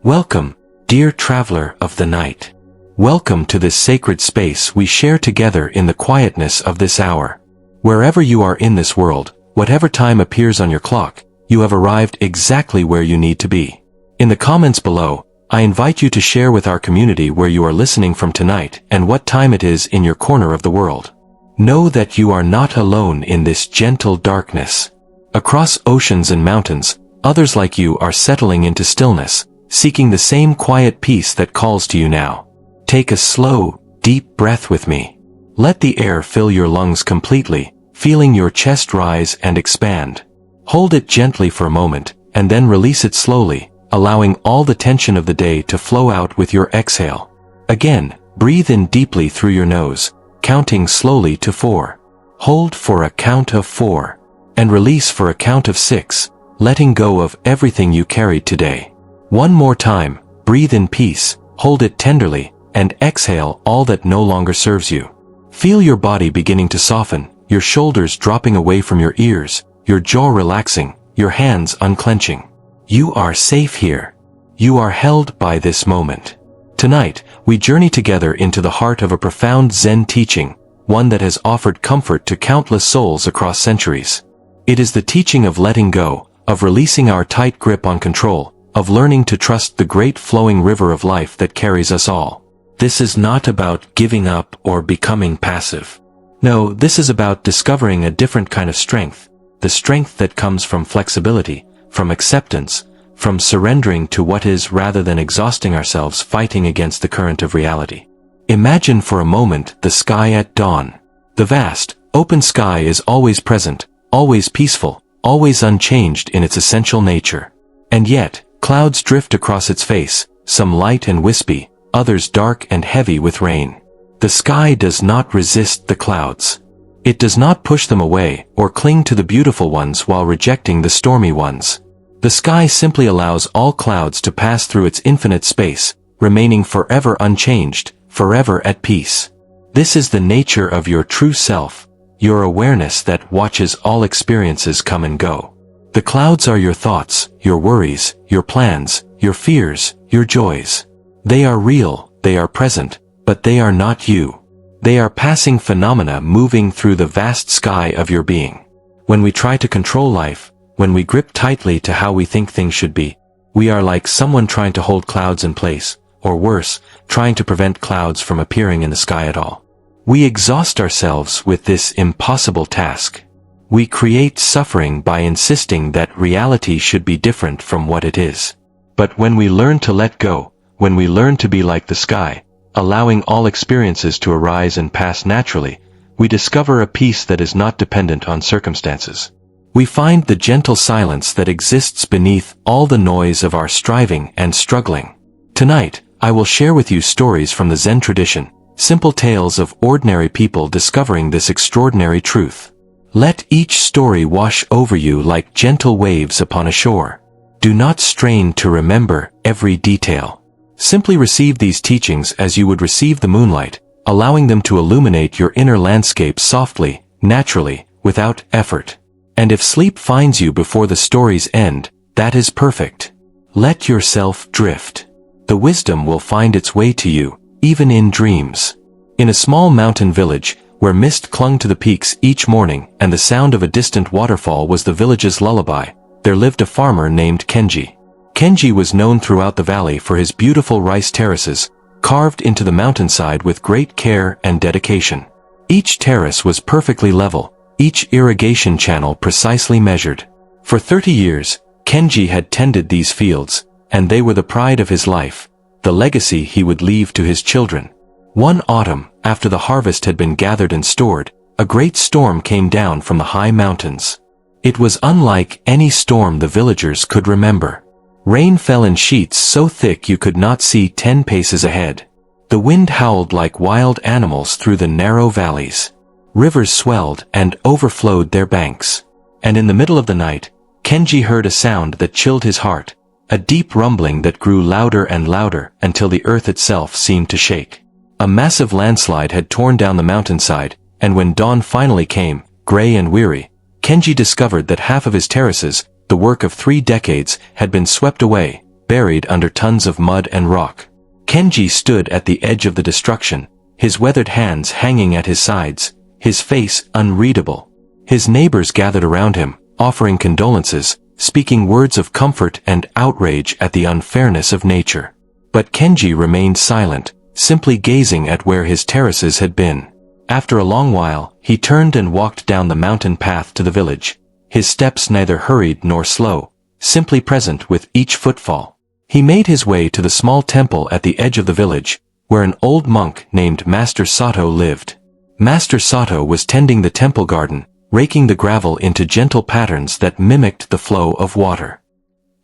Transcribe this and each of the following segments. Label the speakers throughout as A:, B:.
A: Welcome, dear traveler of the night. Welcome to this sacred space we share together in the quietness of this hour. Wherever you are in this world, whatever time appears on your clock, you have arrived exactly where you need to be. In the comments below, I invite you to share with our community where you are listening from tonight and what time it is in your corner of the world. Know that you are not alone in this gentle darkness. Across oceans and mountains, others like you are settling into stillness, seeking the same quiet peace that calls to you now. Take a slow, deep breath with me. Let the air fill your lungs completely, feeling your chest rise and expand. Hold it gently for a moment, and then release it slowly, allowing all the tension of the day to flow out with your exhale. Again, breathe in deeply through your nose, counting slowly to 4. Hold for a count of 4. And release for a count of 6, letting go of everything you carried today. One more time, breathe in peace, hold it tenderly, and exhale all that no longer serves you. Feel your body beginning to soften, your shoulders dropping away from your ears, your jaw relaxing, your hands unclenching. You are safe here. You are held by this moment. Tonight, we journey together into the heart of a profound Zen teaching, one that has offered comfort to countless souls across centuries. It is the teaching of letting go, of releasing our tight grip on control, of learning to trust the great flowing river of life that carries us all. This is not about giving up or becoming passive. No, this is about discovering a different kind of strength, the strength that comes from flexibility, from acceptance, from surrendering to what is rather than exhausting ourselves fighting against the current of reality. Imagine for a moment the sky at dawn. The vast, open sky is always present, always peaceful, always unchanged in its essential nature. And yet, clouds drift across its face, some light and wispy, others dark and heavy with rain. The sky does not resist the clouds. It does not push them away or cling to the beautiful ones while rejecting the stormy ones. The sky simply allows all clouds to pass through its infinite space, remaining forever unchanged, forever at peace. This is the nature of your true self, your awareness that watches all experiences come and go. The clouds are your thoughts, your worries, your plans, your fears, your joys. They are real, they are present, but they are not you. They are passing phenomena moving through the vast sky of your being. When we try to control life, when we grip tightly to how we think things should be, we are like someone trying to hold clouds in place, or worse, trying to prevent clouds from appearing in the sky at all. We exhaust ourselves with this impossible task. We create suffering by insisting that reality should be different from what it is. But when we learn to let go, when we learn to be like the sky, allowing all experiences to arise and pass naturally, we discover a peace that is not dependent on circumstances. We find the gentle silence that exists beneath all the noise of our striving and struggling. Tonight, I will share with you stories from the Zen tradition, simple tales of ordinary people discovering this extraordinary truth. Let each story wash over you like gentle waves upon a shore. Do not strain to remember every detail. Simply receive these teachings as you would receive the moonlight, allowing them to illuminate your inner landscape softly, naturally, without effort. And if sleep finds you before the story's end, that is perfect. Let yourself drift. The wisdom will find its way to you, even in dreams. In a small mountain village, where mist clung to the peaks each morning and the sound of a distant waterfall was the village's lullaby, there lived a farmer named Kenji. Kenji was known throughout the valley for his beautiful rice terraces, carved into the mountainside with great care and dedication. Each terrace was perfectly level, each irrigation channel precisely measured. For 30 years, Kenji had tended these fields, and they were the pride of his life, the legacy he would leave to his children. One autumn, after the harvest had been gathered and stored, a great storm came down from the high mountains. It was unlike any storm the villagers could remember. Rain fell in sheets so thick you could not see 10 paces ahead. The wind howled like wild animals through the narrow valleys. Rivers swelled and overflowed their banks. And in the middle of the night, Kenji heard a sound that chilled his heart, a deep rumbling that grew louder and louder until the earth itself seemed to shake. A massive landslide had torn down the mountainside, and when dawn finally came, gray and weary, Kenji discovered that half of his terraces, the work of 3 decades, had been swept away, buried under tons of mud and rock. Kenji stood at the edge of the destruction, his weathered hands hanging at his sides, his face unreadable. His neighbors gathered around him, offering condolences, speaking words of comfort and outrage at the unfairness of nature. But Kenji remained silent, simply gazing at where his terraces had been. After a long while, he turned and walked down the mountain path to the village, his steps neither hurried nor slow, simply present with each footfall. He made his way to the small temple at the edge of the village, where an old monk named Master Sato lived. Master Sato was tending the temple garden, raking the gravel into gentle patterns that mimicked the flow of water.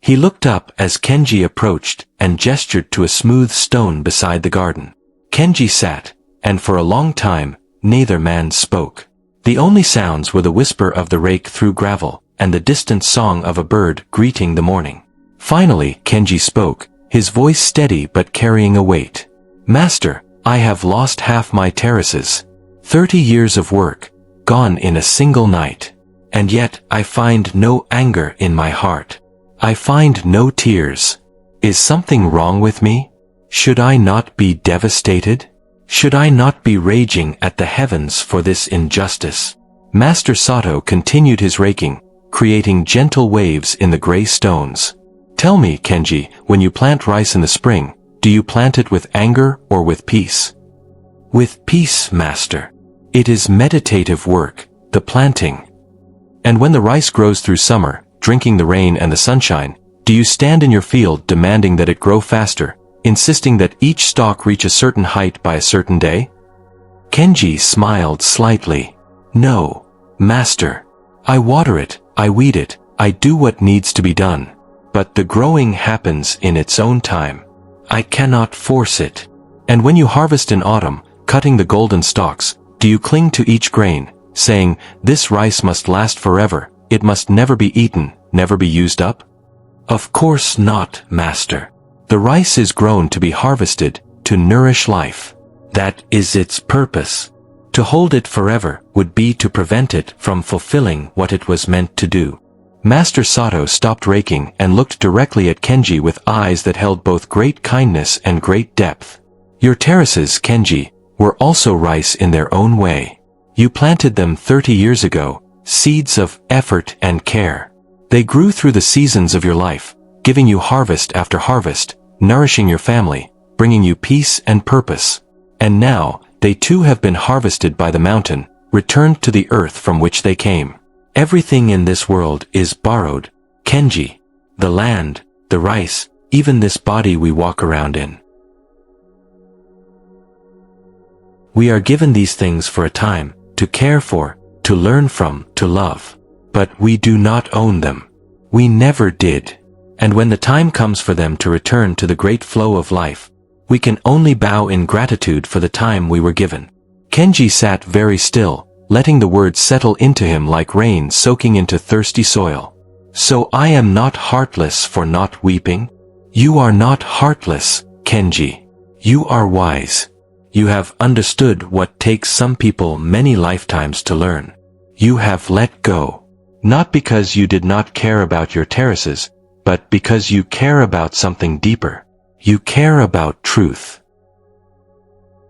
A: He looked up as Kenji approached and gestured to a smooth stone beside the garden. Kenji sat, and for a long time, neither man spoke. The only sounds were the whisper of the rake through gravel, and the distant song of a bird greeting the morning. Finally, Kenji spoke, his voice steady but carrying a weight. "Master, I have lost half my terraces. 30 years of work, gone in a single night. And yet, I find no anger in my heart. I find no tears. Is something wrong with me? Should I not be devastated? Should I not be raging at the heavens for this injustice?" Master Sato continued his raking, creating gentle waves in the gray stones. "Tell me, Kenji, when you plant rice in the spring, do you plant it with anger or with peace?" "With peace, master. It is meditative work, the planting." "And when the rice grows through summer, drinking the rain and the sunshine, do you stand in your field demanding that it grow faster, insisting that each stalk reach a certain height by a certain day?" Kenji smiled slightly. "No, master. I water it, I weed it, I do what needs to be done. But the growing happens in its own time. I cannot force it. And when you harvest in autumn, cutting the golden stalks, do you cling to each grain, saying, 'This rice must last forever, it must never be eaten, never be used up?' Of course not, master. The rice is grown to be harvested, to nourish life. That is its purpose. To hold it forever would be to prevent it from fulfilling what it was meant to do." Master Sato stopped raking and looked directly at Kenji with eyes that held both great kindness and great depth. "Your terraces, Kenji, were also rice in their own way. You planted them 30 years ago, seeds of effort and care. They grew through the seasons of your life, giving you harvest after harvest, nourishing your family, bringing you peace and purpose. And now, they too have been harvested by the mountain, returned to the earth from which they came. Everything in this world is borrowed, Kenji. The land, the rice, even this body we walk around in. We are given these things for a time, to care for, to learn from, to love. But we do not own them. We never did. And when the time comes for them to return to the great flow of life, we can only bow in gratitude for the time we were given." Kenji sat very still, letting the words settle into him like rain soaking into thirsty soil. "So I am not heartless for not weeping? You are not heartless, Kenji. You are wise. You have understood what takes some people many lifetimes to learn. You have let go. Not because you did not care about your terraces, but because you care about something deeper. You care about truth.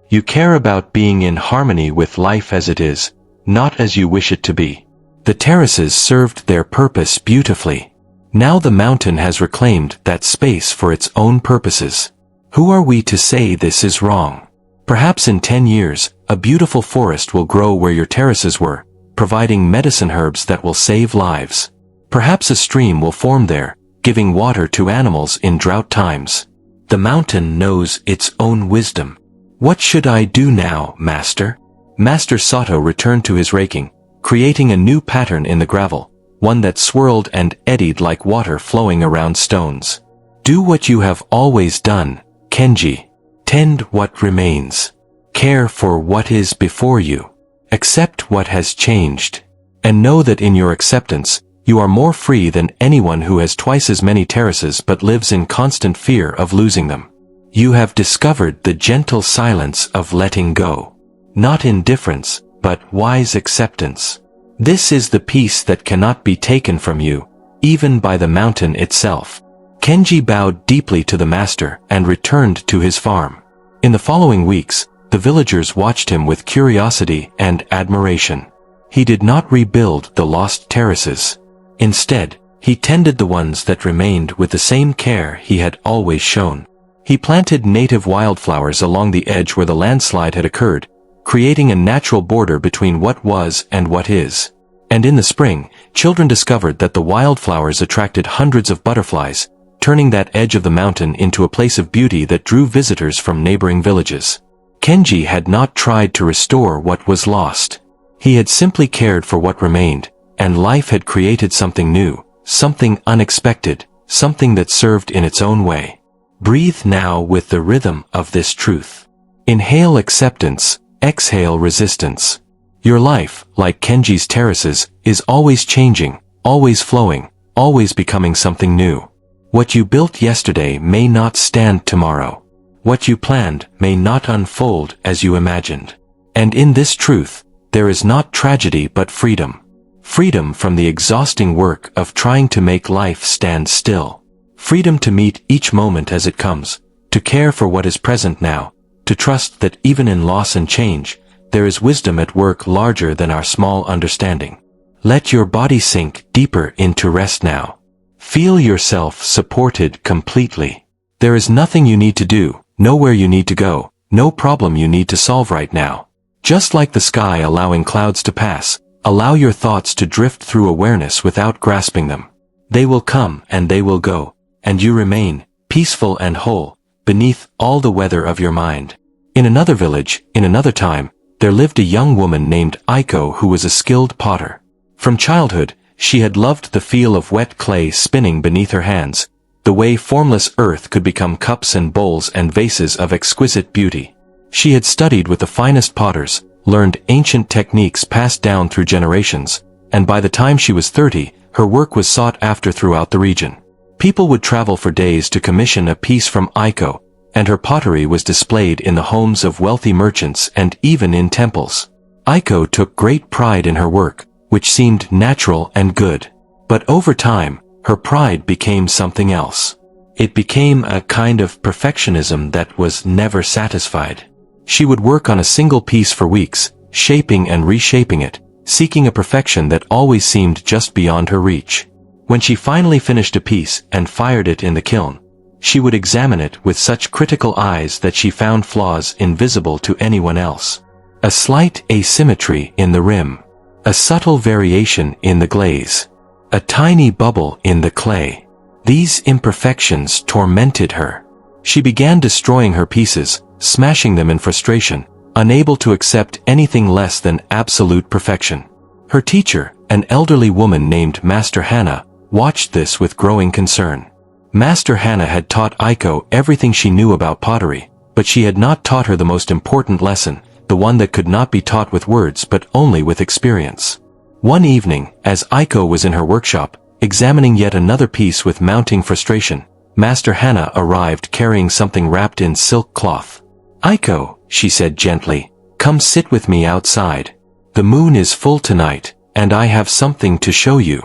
A: You care about being in harmony with life as it is, not as you wish it to be. The terraces served their purpose beautifully. Now the mountain has reclaimed that space for its own purposes. Who are we to say this is wrong? Perhaps in 10 years, a beautiful forest will grow where your terraces were, providing medicine herbs that will save lives. Perhaps a stream will form there, giving water to animals in drought times. The mountain knows its own wisdom. What should I do now, master? Master Sato returned to his raking, creating a new pattern in the gravel, one that swirled and eddied like water flowing around stones. Do what you have always done, Kenji. Tend what remains. Care for what is before you. Accept what has changed. And know that in your acceptance, you are more free than anyone who has twice as many terraces but lives in constant fear of losing them. You have discovered the gentle silence of letting go. Not indifference, but wise acceptance. This is the peace that cannot be taken from you, even by the mountain itself. Kenji bowed deeply to the master and returned to his farm. In the following weeks, the villagers watched him with curiosity and admiration. He did not rebuild the lost terraces. Instead, he tended the ones that remained with the same care he had always shown. He planted native wildflowers along the edge where the landslide had occurred, creating a natural border between what was and what is. And in the spring, children discovered that the wildflowers attracted hundreds of butterflies, turning that edge of the mountain into a place of beauty that drew visitors from neighboring villages. Kenji had not tried to restore what was lost. He had simply cared for what remained, and life had created something new, something unexpected, something that served in its own way. Breathe now with the rhythm of this truth. Inhale acceptance, exhale resistance. Your life, like Kenji's terraces, is always changing, always flowing, always becoming something new. What you built yesterday may not stand tomorrow. What you planned may not unfold as you imagined. And in this truth, there is not tragedy but freedom. Freedom from the exhausting work of trying to make life stand still. Freedom to meet each moment as it comes, to care for what is present now, to trust that even in loss and change, there is wisdom at work larger than our small understanding. Let your body sink deeper into rest now. Feel yourself supported completely. There is nothing you need to do, nowhere you need to go, no problem you need to solve right now. Just like the sky allowing clouds to pass, allow your thoughts to drift through awareness without grasping them. They will come and they will go, and you remain, peaceful and whole, beneath all the weather of your mind. In another village, in another time, there lived a young woman named Aiko who was a skilled potter. From childhood, she had loved the feel of wet clay spinning beneath her hands, the way formless earth could become cups and bowls and vases of exquisite beauty. She had studied with the finest potters, learned ancient techniques passed down through generations, and by the time she was 30, her work was sought after throughout the region. People would travel for days to commission a piece from Aiko, and her pottery was displayed in the homes of wealthy merchants and even in temples. Aiko took great pride in her work, which seemed natural and good. But over time, her pride became something else. It became a kind of perfectionism that was never satisfied. She would work on a single piece for weeks, shaping and reshaping it, seeking a perfection that always seemed just beyond her reach. When she finally finished a piece and fired it in the kiln, she would examine it with such critical eyes that she found flaws invisible to anyone else. A slight asymmetry in the rim. A subtle variation in the glaze. A tiny bubble in the clay. These imperfections tormented her. She began destroying her pieces, smashing them in frustration, unable to accept anything less than absolute perfection. Her teacher, an elderly woman named Master Hannah, watched this with growing concern. Master Hannah had taught Aiko everything she knew about pottery, but she had not taught her the most important lesson, the one that could not be taught with words but only with experience. One evening, as Aiko was in her workshop, examining yet another piece with mounting frustration, Master Hannah arrived carrying something wrapped in silk cloth. "Aiko," she said gently, "come sit with me outside. The moon is full tonight, and I have something to show you."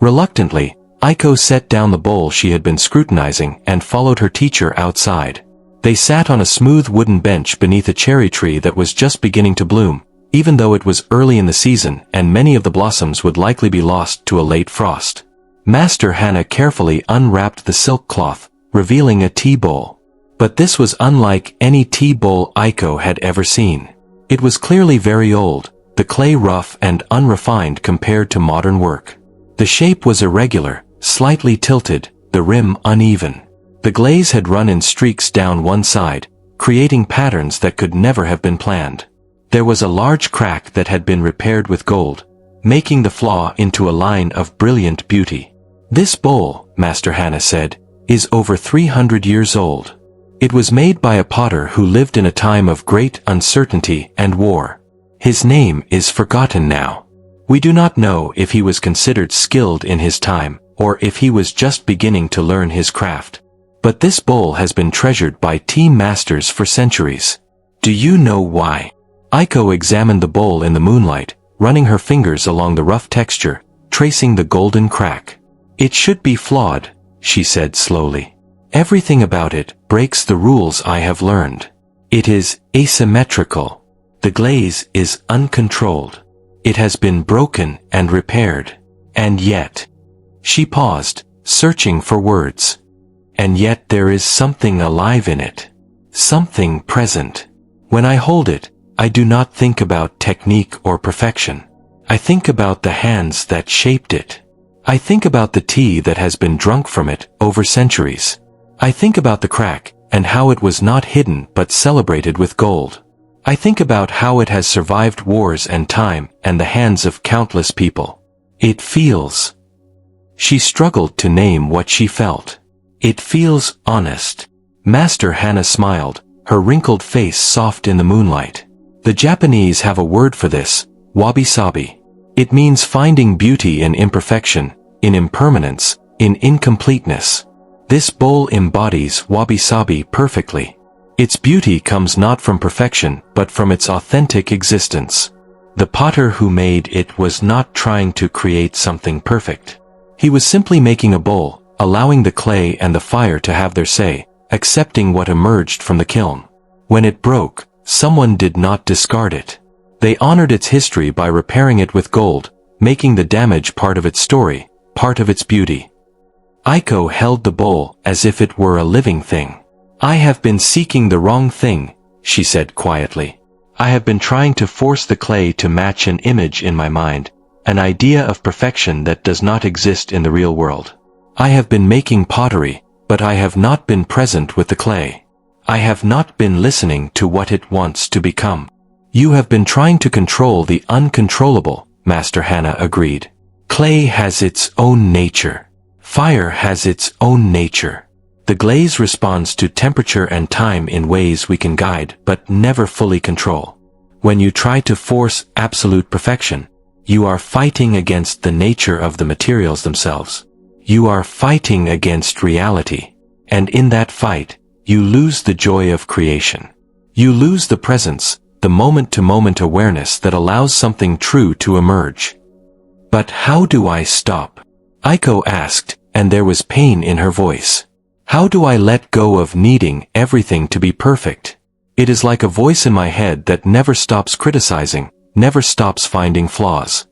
A: Reluctantly, Aiko set down the bowl she had been scrutinizing and followed her teacher outside. They sat on a smooth wooden bench beneath a cherry tree that was just beginning to bloom, even though it was early in the season and many of the blossoms would likely be lost to a late frost. Master Hannah carefully unwrapped the silk cloth, revealing a tea bowl. But this was unlike any tea bowl Aiko had ever seen. It was clearly very old, the clay rough and unrefined compared to modern work. The shape was irregular, slightly tilted, the rim uneven. The glaze had run in streaks down one side, creating patterns that could never have been planned. There was a large crack that had been repaired with gold, making the flaw into a line of brilliant beauty. "This bowl," Master Hannah said, "is over 300 years old. It was made by a potter who lived in a time of great uncertainty and war. His name is forgotten now. We do not know if he was considered skilled in his time, or if he was just beginning to learn his craft. But this bowl has been treasured by tea masters for centuries. Do you know why?" Aiko examined the bowl in the moonlight, running her fingers along the rough texture, tracing the golden crack. "It should be flawed," she said slowly. Everything about it breaks the rules I have learned. It is asymmetrical. The glaze is uncontrolled. It has been broken and repaired. And yet, she paused, searching for words. And yet there is something alive in it. Something present. When I hold it, I do not think about technique or perfection. I think about the hands that shaped it. I think about the tea that has been drunk from it over centuries. I think about the crack, and how it was not hidden but celebrated with gold. I think about how it has survived wars and time and the hands of countless people. It feels. She struggled to name what she felt. It feels honest. Master Hana smiled, her wrinkled face soft in the moonlight. The Japanese have a word for this, wabi-sabi. It means finding beauty in imperfection, in impermanence, in incompleteness. This bowl embodies wabi-sabi perfectly. Its beauty comes not from perfection but from its authentic existence. The potter who made it was not trying to create something perfect. He was simply making a bowl, allowing the clay and the fire to have their say, accepting what emerged from the kiln. When it broke, someone did not discard it. They honored its history by repairing it with gold, making the damage part of its story, part of its beauty. Aiko held the bowl as if it were a living thing. I have been seeking the wrong thing, she said quietly. I have been trying to force the clay to match an image in my mind, an idea of perfection that does not exist in the real world. I have been making pottery, but I have not been present with the clay. I have not been listening to what it wants to become. You have been trying to control the uncontrollable, Master Hana agreed. Clay has its own nature. Fire has its own nature. The glaze responds to temperature and time in ways we can guide but never fully control. When you try to force absolute perfection, you are fighting against the nature of the materials themselves. You are fighting against reality. And in that fight, you lose the joy of creation. You lose the presence, the moment-to-moment awareness that allows something true to emerge. But how do I stop? Aiko asked, and there was pain in her voice. How do I let go of needing everything to be perfect? It is like a voice in my head that never stops criticizing, never stops finding flaws.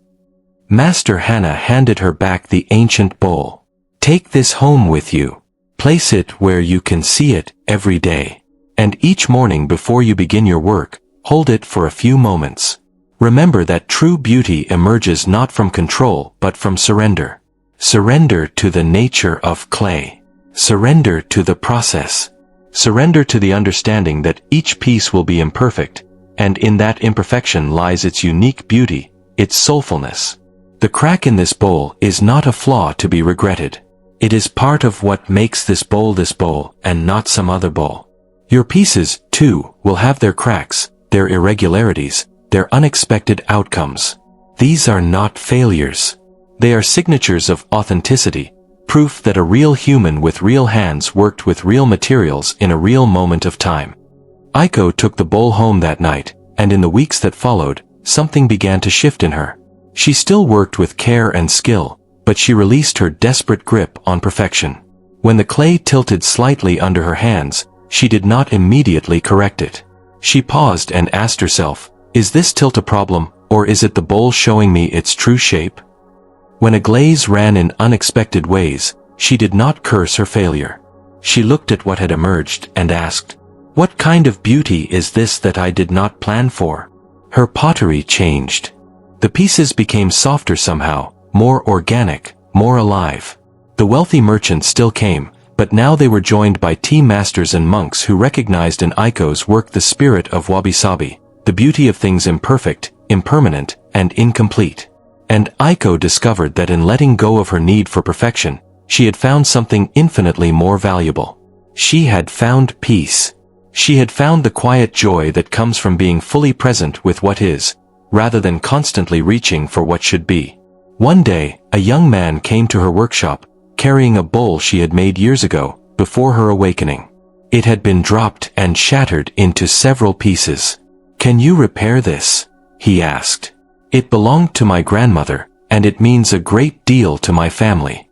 A: Master Hana handed her back the ancient bowl. Take this home with you. Place it where you can see it every day. And each morning before you begin your work, hold it for a few moments. Remember that true beauty emerges not from control but from surrender. Surrender to the nature of clay. Surrender to the process. Surrender to the understanding that each piece will be imperfect, and in that imperfection lies its unique beauty, its soulfulness. The crack in this bowl is not a flaw to be regretted. It is part of what makes this bowl, and not some other bowl. Your pieces, too, will have their cracks, their irregularities, their unexpected outcomes. These are not failures. They are signatures of authenticity, proof that a real human with real hands worked with real materials in a real moment of time. Aiko took the bowl home that night, and in the weeks that followed, something began to shift in her. She still worked with care and skill, but she released her desperate grip on perfection. When the clay tilted slightly under her hands, she did not immediately correct it. She paused and asked herself, is this tilt a problem, or is it the bowl showing me its true shape? When a glaze ran in unexpected ways, she did not curse her failure. She looked at what had emerged and asked, what kind of beauty is this that I did not plan for? Her pottery changed. The pieces became softer somehow, more organic, more alive. The wealthy merchants still came, but now they were joined by tea masters and monks who recognized in Aiko's work the spirit of wabi-sabi, the beauty of things imperfect, impermanent, and incomplete. And Aiko discovered that in letting go of her need for perfection, she had found something infinitely more valuable. She had found peace. She had found the quiet joy that comes from being fully present with what is, rather than constantly reaching for what should be. One day, a young man came to her workshop, carrying a bowl she had made years ago, before her awakening. It had been dropped and shattered into several pieces. Can you repair this? He asked. It belonged to my grandmother, and it means a great deal to my family.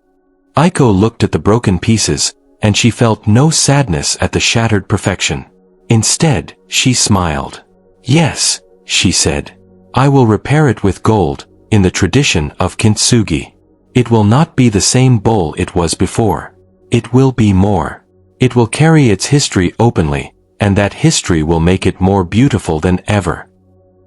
A: Aiko looked at the broken pieces, and she felt no sadness at the shattered perfection. Instead, she smiled. "Yes," she said. "I will repair it with gold, in the tradition of kintsugi. It will not be the same bowl it was before. It will be more. It will carry its history openly, and that history will make it more beautiful than ever."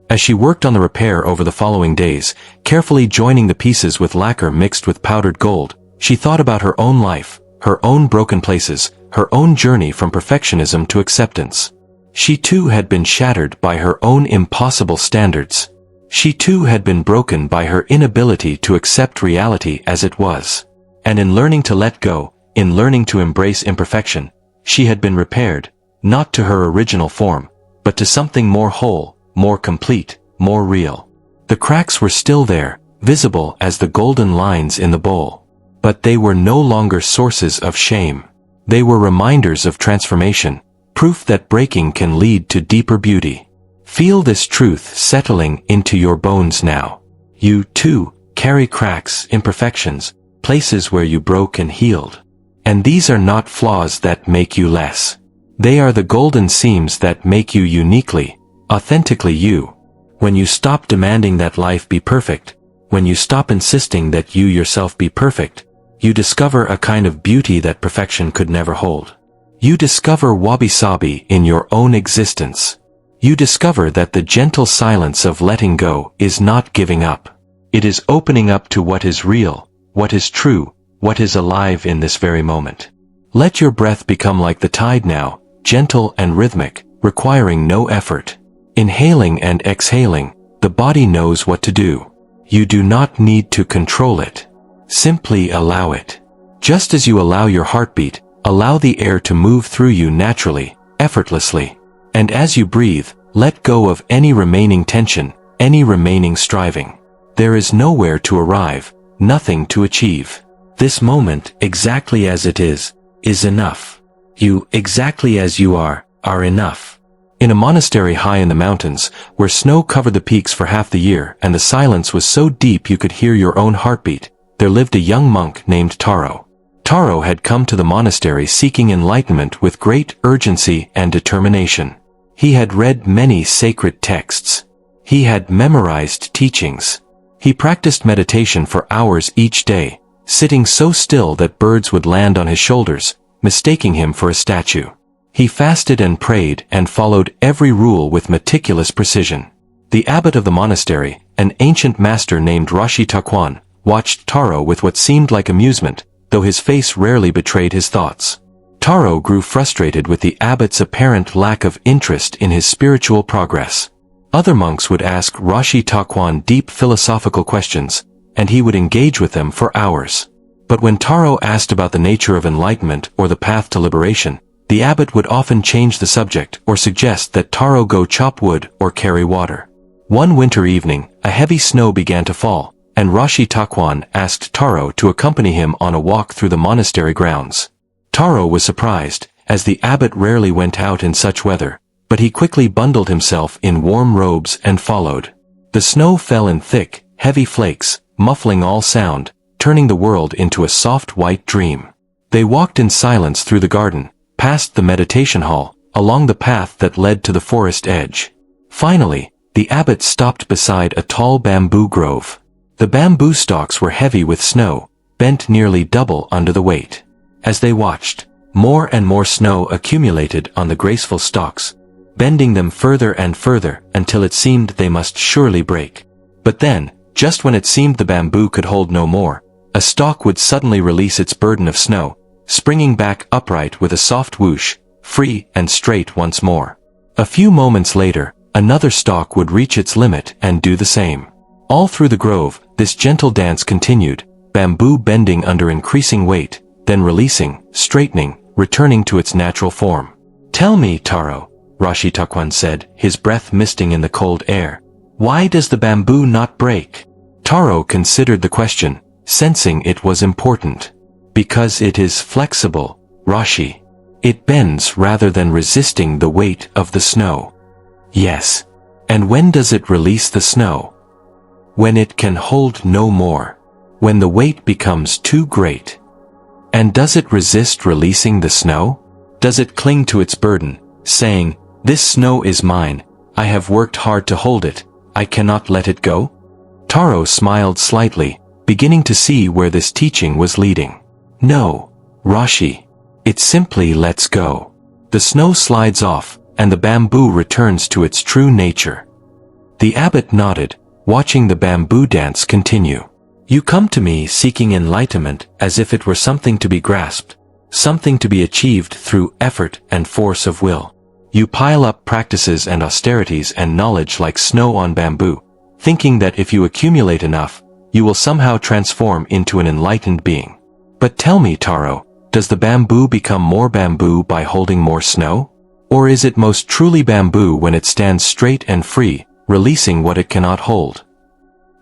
A: As she worked on the repair over the following days, carefully joining the pieces with lacquer mixed with powdered gold, she thought about her own life, her own broken places, her own journey from perfectionism to acceptance. She too had been shattered by her own impossible standards. She too had been broken by her inability to accept reality as it was. And in learning to let go, in learning to embrace imperfection, she had been repaired, not to her original form, but to something more whole, more complete, more real. The cracks were still there, visible as the golden lines in the bowl. But they were no longer sources of shame. They were reminders of transformation, proof that breaking can lead to deeper beauty. Feel this truth settling into your bones now. You, too, carry cracks, imperfections, places where you broke and healed. And these are not flaws that make you less. They are the golden seams that make you uniquely, authentically you. When you stop demanding that life be perfect, when you stop insisting that you yourself be perfect, you discover a kind of beauty that perfection could never hold. You discover wabi-sabi in your own existence. You discover that the gentle silence of letting go is not giving up. It is opening up to what is real, what is true, what is alive in this very moment. Let your breath become like the tide now, gentle and rhythmic, requiring no effort. Inhaling and exhaling, the body knows what to do. You do not need to control it. Simply allow it. Just as you allow your heartbeat, allow the air to move through you naturally, effortlessly. And as you breathe, let go of any remaining tension, any remaining striving. There is nowhere to arrive, nothing to achieve. This moment, exactly as it is enough. You, exactly as you are enough. In a monastery high in the mountains, where snow covered the peaks for half the year and the silence was so deep you could hear your own heartbeat, there lived a young monk named Taro. Taro had come to the monastery seeking enlightenment with great urgency and determination. He had read many sacred texts. He had memorized teachings. He practiced meditation for hours each day, sitting so still that birds would land on his shoulders, mistaking him for a statue. He fasted and prayed and followed every rule with meticulous precision. The abbot of the monastery, an ancient master named Rashi Takwan, watched Taro with what seemed like amusement, though his face rarely betrayed his thoughts. Taro grew frustrated with the abbot's apparent lack of interest in his spiritual progress. Other monks would ask Rashi Takwan deep philosophical questions, and he would engage with them for hours. But when Taro asked about the nature of enlightenment or the path to liberation, the abbot would often change the subject or suggest that Taro go chop wood or carry water. One winter evening, a heavy snow began to fall, and Rashi Takwan asked Taro to accompany him on a walk through the monastery grounds. Taro was surprised, as the abbot rarely went out in such weather, but he quickly bundled himself in warm robes and followed. The snow fell in thick, heavy flakes, muffling all sound, turning the world into a soft white dream. They walked in silence through the garden, past the meditation hall, along the path that led to the forest edge. Finally, the abbot stopped beside a tall bamboo grove. The bamboo stalks were heavy with snow, bent nearly double under the weight. As they watched, more and more snow accumulated on the graceful stalks, bending them further and further until it seemed they must surely break. But then, just when it seemed the bamboo could hold no more, a stalk would suddenly release its burden of snow, springing back upright with a soft whoosh, free and straight once more. A few moments later, another stalk would reach its limit and do the same. All through the grove, this gentle dance continued, bamboo bending under increasing weight, then releasing, straightening, returning to its natural form. "Tell me, Taro," Rashi Takwan said, his breath misting in the cold air, "why does the bamboo not break?" Taro considered the question, sensing it was important. "Because it is flexible, Rashi. It bends rather than resisting the weight of the snow." "Yes. And when does it release the snow?" "When it can hold no more. When the weight becomes too great." And does it resist releasing the snow? Does it cling to its burden, saying, "This snow is mine, I have worked hard to hold it, I cannot let it go"? Taro smiled slightly, beginning to see where this teaching was leading. No, Rashi. It simply lets go. The snow slides off, and the bamboo returns to its true nature. The abbot nodded, watching the bamboo dance continue. You come to me seeking enlightenment as if it were something to be grasped, something to be achieved through effort and force of will. You pile up practices and austerities and knowledge like snow on bamboo, thinking that if you accumulate enough, you will somehow transform into an enlightened being. But tell me, Taro, does the bamboo become more bamboo by holding more snow? Or is it most truly bamboo when it stands straight and free, releasing what it cannot hold?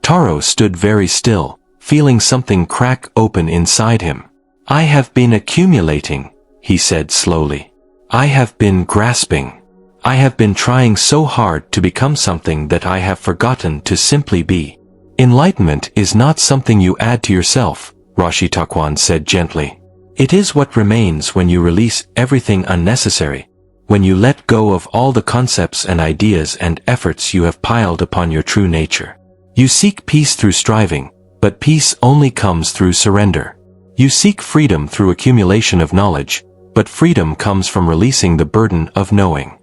A: Taro stood very still, feeling something crack open inside him. I have been accumulating, he said slowly. I have been grasping. I have been trying so hard to become something that I have forgotten to simply be. Enlightenment is not something you add to yourself, Rashi Takwan said gently. It is what remains when you release everything unnecessary, when you let go of all the concepts and ideas and efforts you have piled upon your true nature. You seek peace through striving, but peace only comes through surrender. You seek freedom through accumulation of knowledge, but freedom comes from releasing the burden of knowing.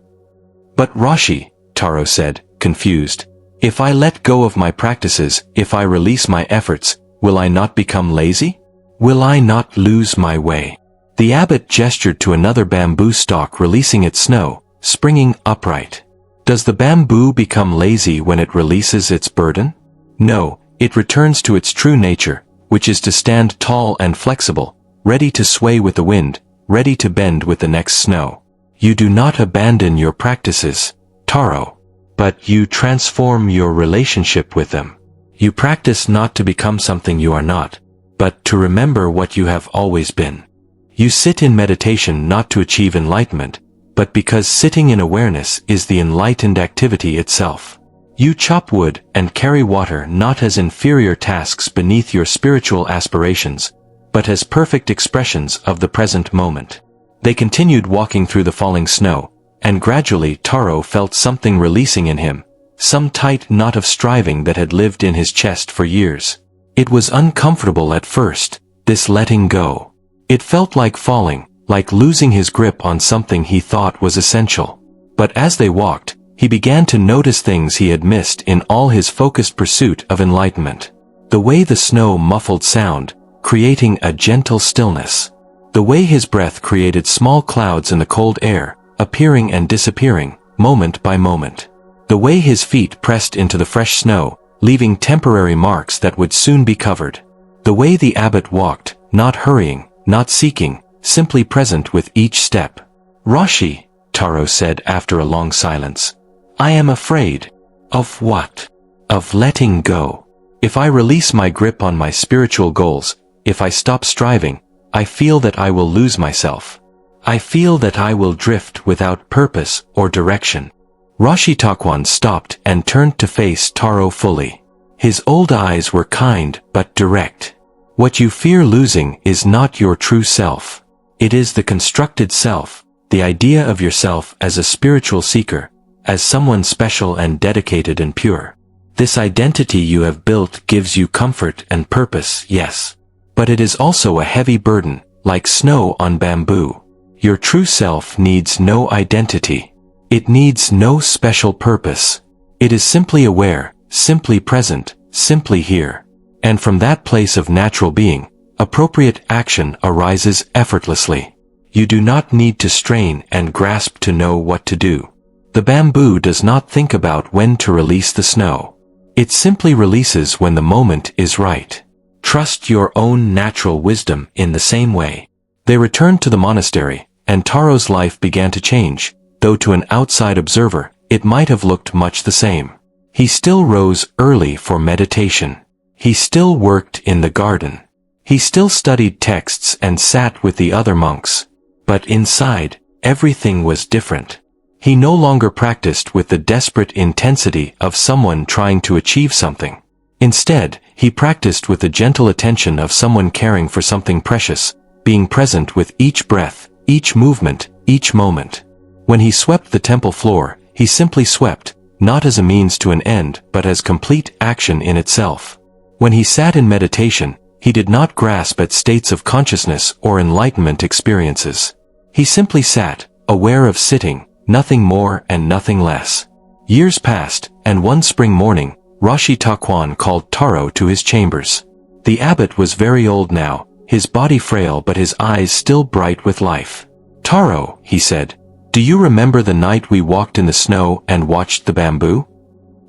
A: But Rashi, Taro said, confused, if I let go of my practices, if I release my efforts, will I not become lazy? Will I not lose my way? The abbot gestured to another bamboo stalk releasing its snow, springing upright. Does the bamboo become lazy when it releases its burden? No, it returns to its true nature, which is to stand tall and flexible, ready to sway with the wind, ready to bend with the next snow. You do not abandon your practices, Taro, but you transform your relationship with them. You practice not to become something you are not, but to remember what you have always been. You sit in meditation not to achieve enlightenment, but because sitting in awareness is the enlightened activity itself. You chop wood and carry water not as inferior tasks beneath your spiritual aspirations, but as perfect expressions of the present moment. They continued walking through the falling snow, and gradually Taro felt something releasing in him, some tight knot of striving that had lived in his chest for years. It was uncomfortable at first, this letting go. It felt like falling, like losing his grip on something he thought was essential. But as they walked, he began to notice things he had missed in all his focused pursuit of enlightenment. The way the snow muffled sound, creating a gentle stillness. The way his breath created small clouds in the cold air, appearing and disappearing, moment by moment. The way his feet pressed into the fresh snow, leaving temporary marks that would soon be covered. The way the abbot walked, not hurrying, not seeking, simply present with each step. Rashi, Taro said after a long silence. I am afraid. Of what? Of letting go. If I release my grip on my spiritual goals, if I stop striving, I feel that I will lose myself. I feel that I will drift without purpose or direction. Rashi Takwan stopped and turned to face Taro fully. His old eyes were kind but direct. What you fear losing is not your true self. It is the constructed self, the idea of yourself as a spiritual seeker, as someone special and dedicated and pure. This identity you have built gives you comfort and purpose, yes. But it is also a heavy burden, like snow on bamboo. Your true self needs no identity. It needs no special purpose. It is simply aware, simply present, simply here. And from that place of natural being, appropriate action arises effortlessly. You do not need to strain and grasp to know what to do. The bamboo does not think about when to release the snow. It simply releases when the moment is right. Trust your own natural wisdom in the same way. They returned to the monastery, and Taro's life began to change, though to an outside observer, it might have looked much the same. He still rose early for meditation. He still worked in the garden. He still studied texts and sat with the other monks. But inside, everything was different. He no longer practiced with the desperate intensity of someone trying to achieve something. Instead, he practiced with the gentle attention of someone caring for something precious, being present with each breath, each movement, each moment. When he swept the temple floor, he simply swept, not as a means to an end, but as complete action in itself. When he sat in meditation, he did not grasp at states of consciousness or enlightenment experiences. He simply sat, aware of sitting, nothing more and nothing less. Years passed, and one spring morning, Rashi Takwon called Taro to his chambers. The abbot was very old now, his body frail but his eyes still bright with life. "Taro," he said, "do you remember the night we walked in the snow and watched the bamboo?"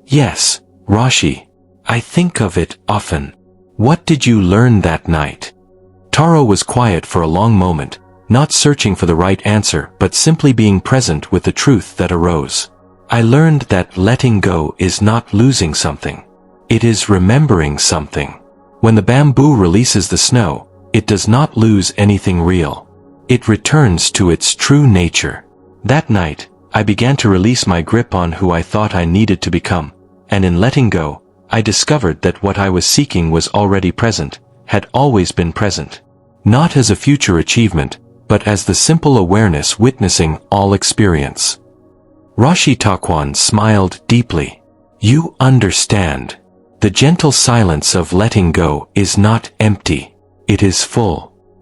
A: "Yes, Rashi. I think of it often." "What did you learn that night?" Taro was quiet for a long moment, not searching for the right answer but simply being present with the truth that arose. "I learned that letting go is not losing something. It is remembering something. When the bamboo releases the snow, it does not lose anything real. It returns to its true nature." That night, I began to release my grip on who I thought I needed to become, and in letting go, I discovered that what I was seeking was already present, had always been present. Not as a future achievement, but as the simple awareness witnessing all experience. Rashi Takwon smiled deeply. "You understand. The gentle silence of letting go is not empty. It is full.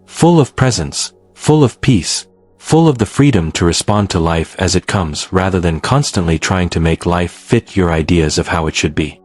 A: Full of presence, full of peace, full of the freedom to respond to life as it comes rather than constantly trying to make life fit your ideas of how it should be.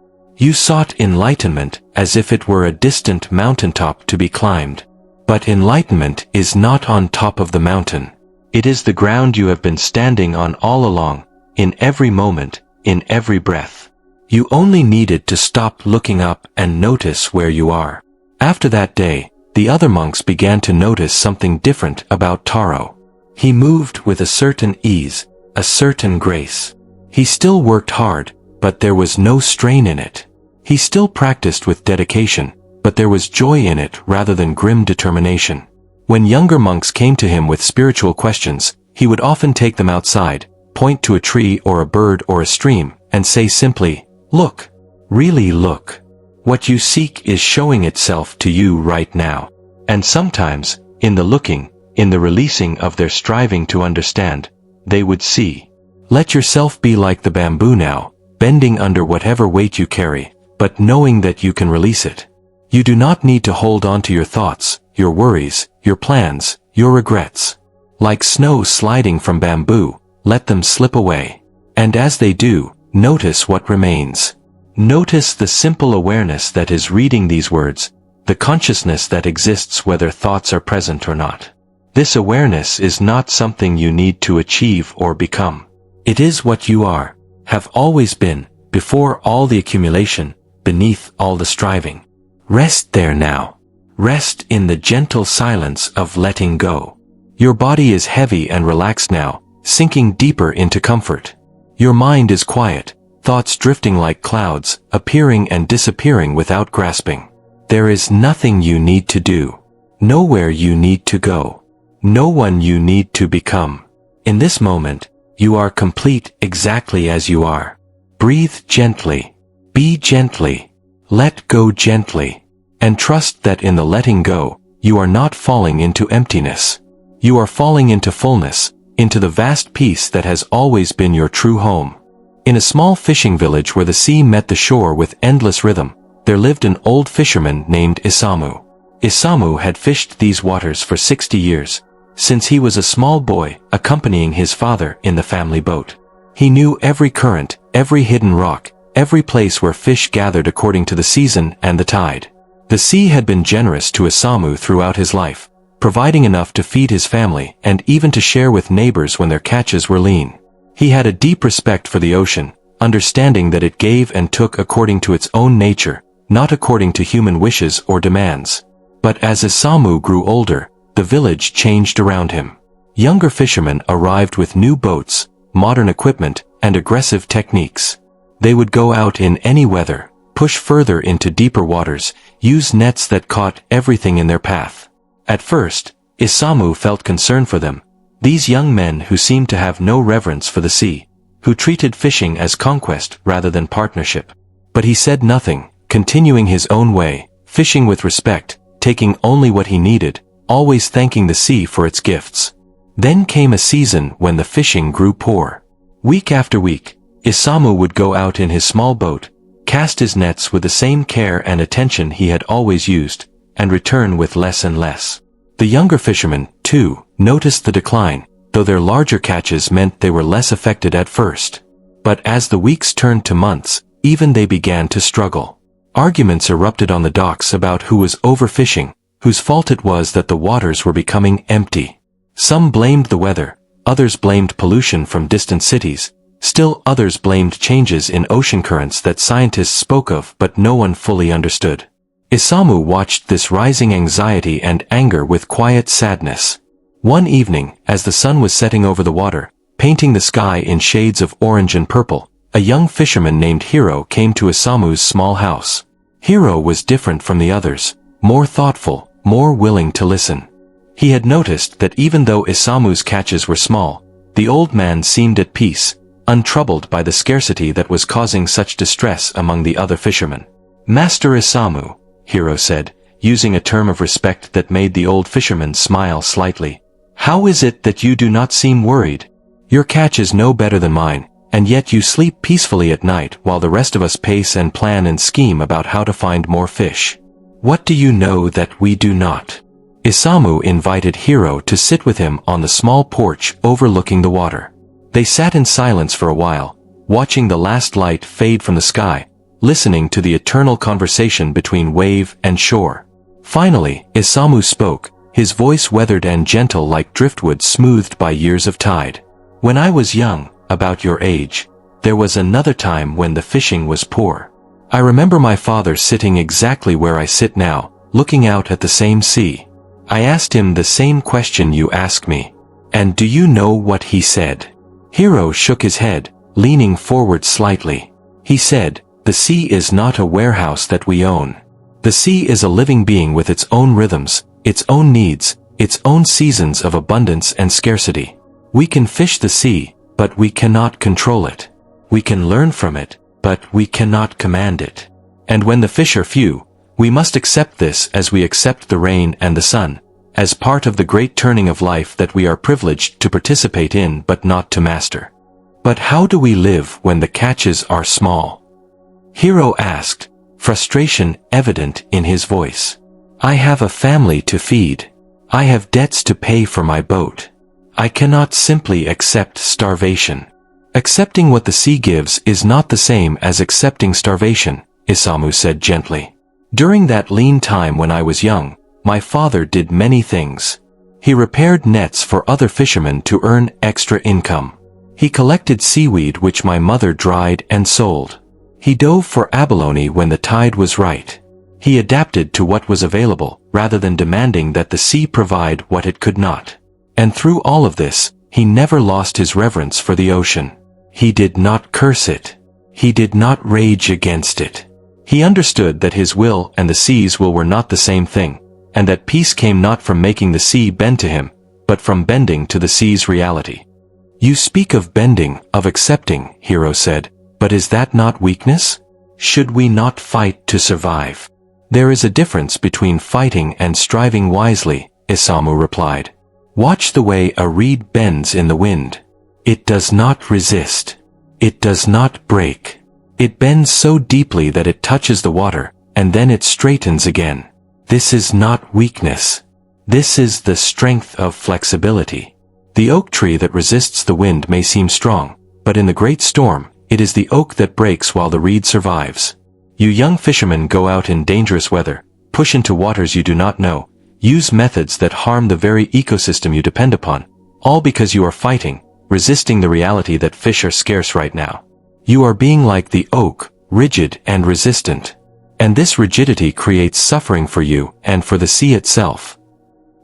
A: You sought enlightenment as if it were a distant mountaintop to be climbed. But enlightenment is not on top of the mountain. It is the ground you have been standing on all along, in every moment, in every breath. You only needed to stop looking up and notice where you are." After that day, the other monks began to notice something different about Taro. He moved with a certain ease, a certain grace. He still worked hard, but there was no strain in it. He still practiced with dedication, but there was joy in it rather than grim determination. When younger monks came to him with spiritual questions, he would often take them outside, point to a tree or a bird or a stream, and say simply, "Look. Really look. What you seek is showing itself to you right now." And sometimes, in the looking, in the releasing of their striving to understand, they would see. Let yourself be like the bamboo now, bending under whatever weight you carry, but knowing that you can release it. You do not need to hold on to your thoughts, your worries, your plans, your regrets. Like snow sliding from bamboo, let them slip away. And as they do, notice what remains. Notice the simple awareness that is reading these words, the consciousness that exists whether thoughts are present or not. This awareness is not something you need to achieve or become. It is what you are, have always been, before all the accumulation, beneath all the striving. Rest there now. Rest in the gentle silence of letting go. Your body is heavy and relaxed now, sinking deeper into comfort. Your mind is quiet, thoughts drifting like clouds, appearing and disappearing without grasping. There is nothing you need to do. Nowhere you need to go. No one you need to become. In this moment, you are complete exactly as you are. Breathe gently. Be gently. Let go gently. And trust that in the letting go, you are not falling into emptiness. You are falling into fullness, into the vast peace that has always been your true home. In a small fishing village where the sea met the shore with endless rhythm, there lived an old fisherman named Isamu. Isamu had fished these waters for 60 years, since he was a small boy accompanying his father in the family boat. He knew every current, every hidden rock, every place where fish gathered according to the season and the tide. The sea had been generous to Isamu throughout his life, providing enough to feed his family and even to share with neighbors when their catches were lean. He had a deep respect for the ocean, understanding that it gave and took according to its own nature, not according to human wishes or demands. But as Isamu grew older, the village changed around him. Younger fishermen arrived with new boats, modern equipment, and aggressive techniques. They would go out in any weather, push further into deeper waters, use nets that caught everything in their path. At first, Isamu felt concern for them, these young men who seemed to have no reverence for the sea, who treated fishing as conquest rather than partnership. But he said nothing, continuing his own way, fishing with respect, taking only what he needed, always thanking the sea for its gifts. Then came a season when the fishing grew poor. Week after week, Isamu would go out in his small boat, cast his nets with the same care and attention he had always used, and return with less and less. The younger fishermen, too, noticed the decline, though their larger catches meant they were less affected at first. But as the weeks turned to months, even they began to struggle. Arguments erupted on the docks about who was overfishing, whose fault it was that the waters were becoming empty. Some blamed the weather, others blamed pollution from distant cities, still others blamed changes in ocean currents that scientists spoke of but no one fully understood. Isamu watched this rising anxiety and anger with quiet sadness. One evening, as the sun was setting over the water, painting the sky in shades of orange and purple, a young fisherman named Hiro came to Isamu's small house. Hiro was different from the others, more thoughtful, more willing to listen. He had noticed that even though Isamu's catches were small, the old man seemed at peace, untroubled by the scarcity that was causing such distress among the other fishermen. "Master Isamu," Hiro said, using a term of respect that made the old fisherman smile slightly, "how is it that you do not seem worried? Your catch is no better than mine, and yet you sleep peacefully at night while the rest of us pace and plan and scheme about how to find more fish. What do you know that we do not?" Isamu invited Hiro to sit with him on the small porch overlooking the water. They sat in silence for a while, watching the last light fade from the sky, listening to the eternal conversation between wave and shore. Finally, Isamu spoke, his voice weathered and gentle like driftwood smoothed by years of tide. "When I was young, about your age, there was another time when the fishing was poor. I remember my father sitting exactly where I sit now, looking out at the same sea. I asked him the same question you ask me. And do you know what he said?" Hiro shook his head, leaning forward slightly. He said, "The sea is not a warehouse that we own. The sea is a living being with its own rhythms, its own needs, its own seasons of abundance and scarcity. We can fish the sea, but we cannot control it. We can learn from it, but we cannot command it. And when the fish are few, we must accept this as we accept the rain and the sun, as part of the great turning of life that we are privileged to participate in but not to master." "But how do we live when the catches are small?" Hiro asked, frustration evident in his voice. "I have a family to feed. I have debts to pay for my boat. I cannot simply accept starvation." "Accepting what the sea gives is not the same as accepting starvation," Isamu said gently. "During that lean time when I was young, my father did many things. He repaired nets for other fishermen to earn extra income. He collected seaweed which my mother dried and sold. He dove for abalone when the tide was right. He adapted to what was available, rather than demanding that the sea provide what it could not. And through all of this, he never lost his reverence for the ocean. He did not curse it. He did not rage against it. He understood that his will and the sea's will were not the same thing, and that peace came not from making the sea bend to him, but from bending to the sea's reality." "You speak of bending, of accepting," Hiro said, "but is that not weakness? Should we not fight to survive?" "There is a difference between fighting and striving wisely," Isamu replied. "Watch the way a reed bends in the wind. It does not resist. It does not break. It bends so deeply that it touches the water, and then it straightens again. This is not weakness. This is the strength of flexibility. The oak tree that resists the wind may seem strong, but in the great storm, it is the oak that breaks while the reed survives. You young fishermen go out in dangerous weather, push into waters you do not know, use methods that harm the very ecosystem you depend upon, all because you are fighting, resisting the reality that fish are scarce right now. You are being like the oak, rigid and resistant. And this rigidity creates suffering for you and for the sea itself."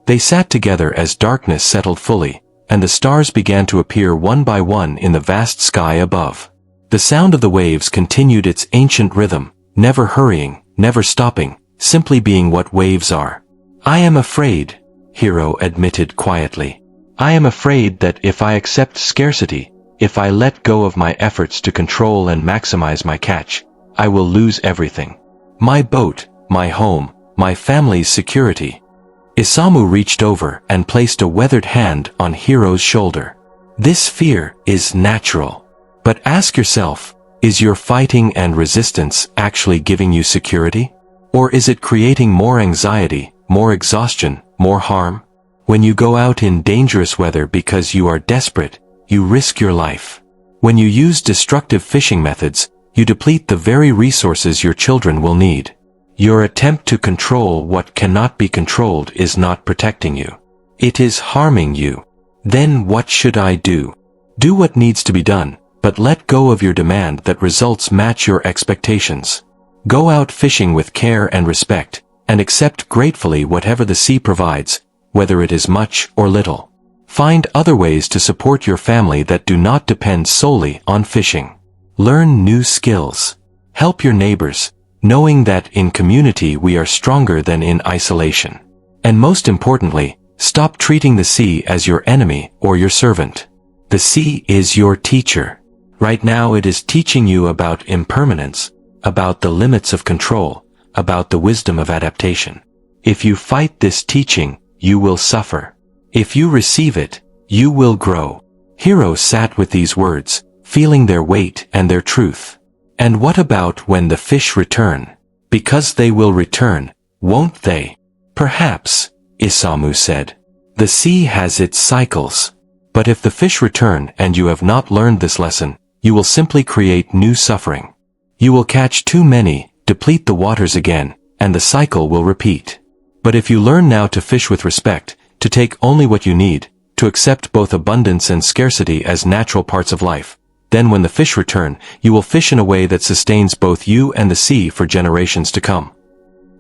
A: They sat together as darkness settled fully, and the stars began to appear one by one in the vast sky above. The sound of the waves continued its ancient rhythm, never hurrying, never stopping, simply being what waves are. "I am afraid," Hiro admitted quietly. "I am afraid that if I accept scarcity, if I let go of my efforts to control and maximize my catch, I will lose everything. My boat, my home, my family's security." Isamu reached over and placed a weathered hand on Hiro's shoulder. This fear is natural. But ask yourself, is your fighting and resistance actually giving you security? Or is it creating more anxiety, more exhaustion, more harm? When you go out in dangerous weather because you are desperate, you risk your life. When you use destructive fishing methods, you deplete the very resources your children will need. Your attempt to control what cannot be controlled is not protecting you. It is harming you. Then what should I do? Do what needs to be done, but let go of your demand that results match your expectations. Go out fishing with care and respect, and accept gratefully whatever the sea provides, whether it is much or little. Find other ways to support your family that do not depend solely on fishing. Learn new skills. Help your neighbors, knowing that in community we are stronger than in isolation. And most importantly, stop treating the sea as your enemy or your servant. The sea is your teacher. Right now it is teaching you about impermanence, about the limits of control, about the wisdom of adaptation. If you fight this teaching, you will suffer. If you receive it, you will grow. Hiro sat with these words, feeling their weight and their truth. And what about when the fish return? Because they will return, won't they? Perhaps, Isamu said. The sea has its cycles. But if the fish return and you have not learned this lesson, you will simply create new suffering. You will catch too many, deplete the waters again, and the cycle will repeat. But if you learn now to fish with respect, to take only what you need, to accept both abundance and scarcity as natural parts of life, then when the fish return, you will fish in a way that sustains both you and the sea for generations to come.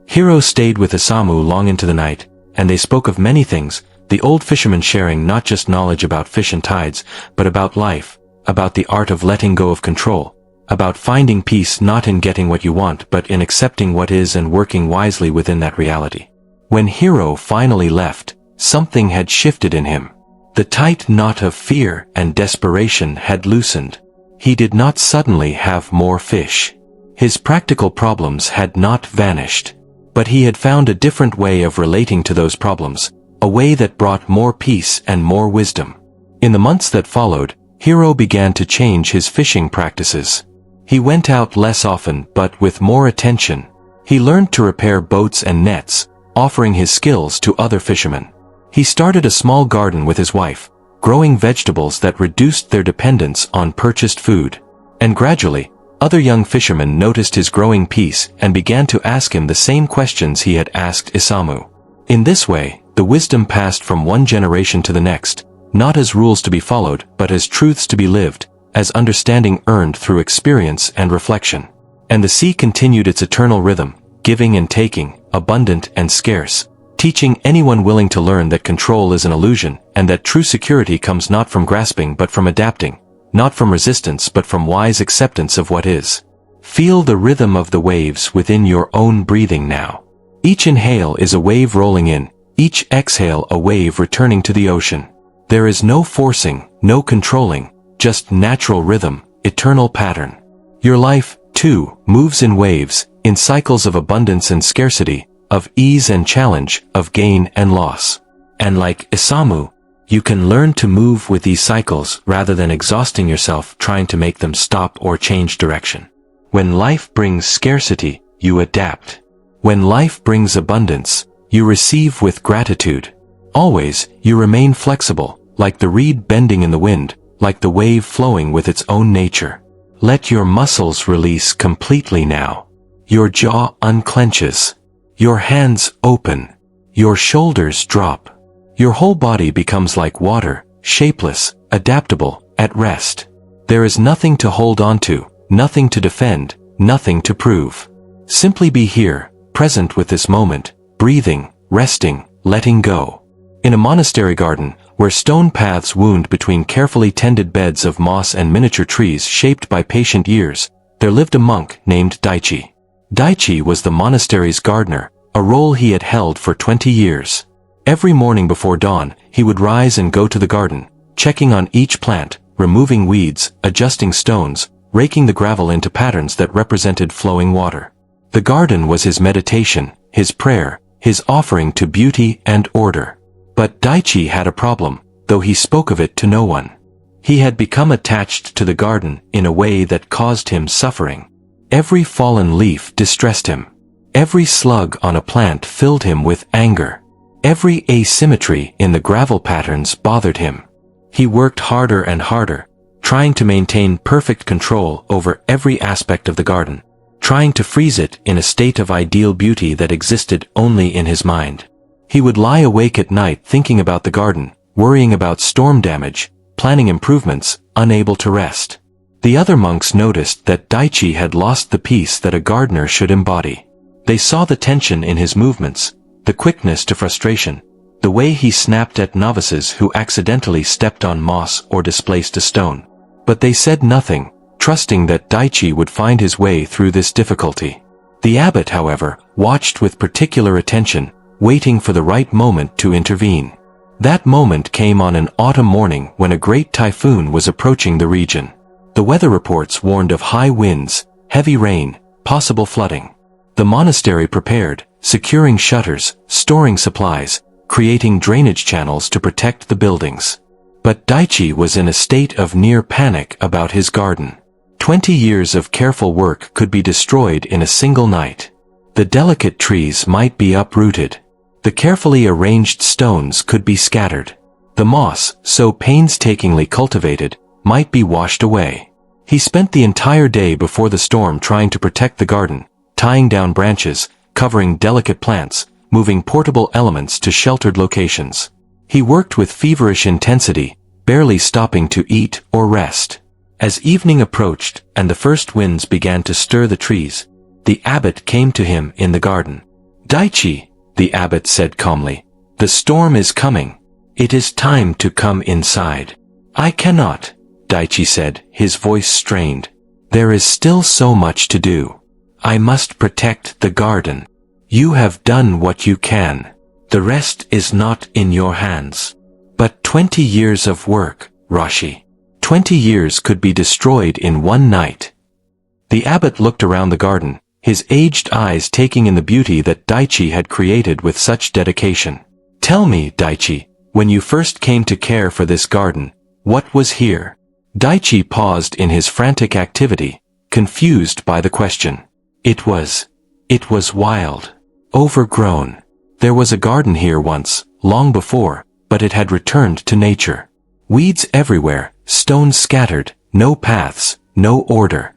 A: Hiro stayed with Isamu long into the night, and they spoke of many things, the old fisherman sharing not just knowledge about fish and tides, but about life, about the art of letting go of control, about finding peace not in getting what you want but in accepting what is and working wisely within that reality. When Hiro finally left, something had shifted in him. The tight knot of fear and desperation had loosened. He did not suddenly have more fish. His practical problems had not vanished. But he had found a different way of relating to those problems, a way that brought more peace and more wisdom. In the months that followed, Hiro began to change his fishing practices. He went out less often but with more attention. He learned to repair boats and nets, offering his skills to other fishermen. He started a small garden with his wife, growing vegetables that reduced their dependence on purchased food. And gradually, other young fishermen noticed his growing peace and began to ask him the same questions he had asked Isamu. In this way, the wisdom passed from one generation to the next, not as rules to be followed but as truths to be lived, as understanding earned through experience and reflection. And the sea continued its eternal rhythm, giving and taking, abundant and scarce, teaching anyone willing to learn that control is an illusion and that true security comes not from grasping but from adapting, not from resistance but from wise acceptance of what is. Feel the rhythm of the waves within your own breathing now. Each inhale is a wave rolling in, each exhale a wave returning to the ocean. There is no forcing, no controlling, just natural rhythm, eternal pattern. Your life, too, moves in waves, in cycles of abundance and scarcity, of ease and challenge, of gain and loss. And like Isamu, you can learn to move with these cycles rather than exhausting yourself trying to make them stop or change direction. When life brings scarcity, you adapt. When life brings abundance, you receive with gratitude. Always, you remain flexible, like the reed bending in the wind, like the wave flowing with its own nature. Let your muscles release completely now. Your jaw unclenches. Your hands open. Your shoulders drop. Your whole body becomes like water, shapeless, adaptable, at rest. There is nothing to hold on to, nothing to defend, nothing to prove. Simply be here, present with this moment, breathing, resting, letting go. In a monastery garden, where stone paths wound between carefully tended beds of moss and miniature trees shaped by patient years, there lived a monk named Daichi. Daichi was the monastery's gardener, a role he had held for 20 years. Every morning before dawn, he would rise and go to the garden, checking on each plant, removing weeds, adjusting stones, raking the gravel into patterns that represented flowing water. The garden was his meditation, his prayer, his offering to beauty and order. But Daichi had a problem, though he spoke of it to no one. He had become attached to the garden in a way that caused him suffering. Every fallen leaf distressed him. Every slug on a plant filled him with anger. Every asymmetry in the gravel patterns bothered him. He worked harder and harder, trying to maintain perfect control over every aspect of the garden, trying to freeze it in a state of ideal beauty that existed only in his mind. He would lie awake at night thinking about the garden, worrying about storm damage, planning improvements, unable to rest. The other monks noticed that Daichi had lost the peace that a gardener should embody. They saw the tension in his movements, the quickness to frustration, the way he snapped at novices who accidentally stepped on moss or displaced a stone. But they said nothing, trusting that Daichi would find his way through this difficulty. The abbot, however, watched with particular attention, waiting for the right moment to intervene. That moment came on an autumn morning when a great typhoon was approaching the region. The weather reports warned of high winds, heavy rain, possible flooding. The monastery prepared, securing shutters, storing supplies, creating drainage channels to protect the buildings. But Daichi was in a state of near panic about his garden. 20 years of careful work could be destroyed in a single night. The delicate trees might be uprooted. The carefully arranged stones could be scattered. The moss, so painstakingly cultivated, might be washed away. He spent the entire day before the storm trying to protect the garden, tying down branches, covering delicate plants, moving portable elements to sheltered locations. He worked with feverish intensity, barely stopping to eat or rest. As evening approached and the first winds began to stir the trees, the abbot came to him in the garden. "Daichi," the abbot said calmly, "the storm is coming. It is time to come inside." "I cannot," Daichi said, his voice strained. "There is still so much to do. I must protect the garden. You have done what you can. The rest is not in your hands." "But 20 years of work, Rashi. 20 years could be destroyed in one night." The abbot looked around the garden, his aged eyes taking in the beauty that Daichi had created with such dedication. "Tell me, Daichi, when you first came to care for this garden, what was here?" Daichi paused in his frantic activity, confused by the question. It was wild. Overgrown. There was a garden here once, long before, but it had returned to nature. Weeds everywhere, stones scattered, no paths, no order.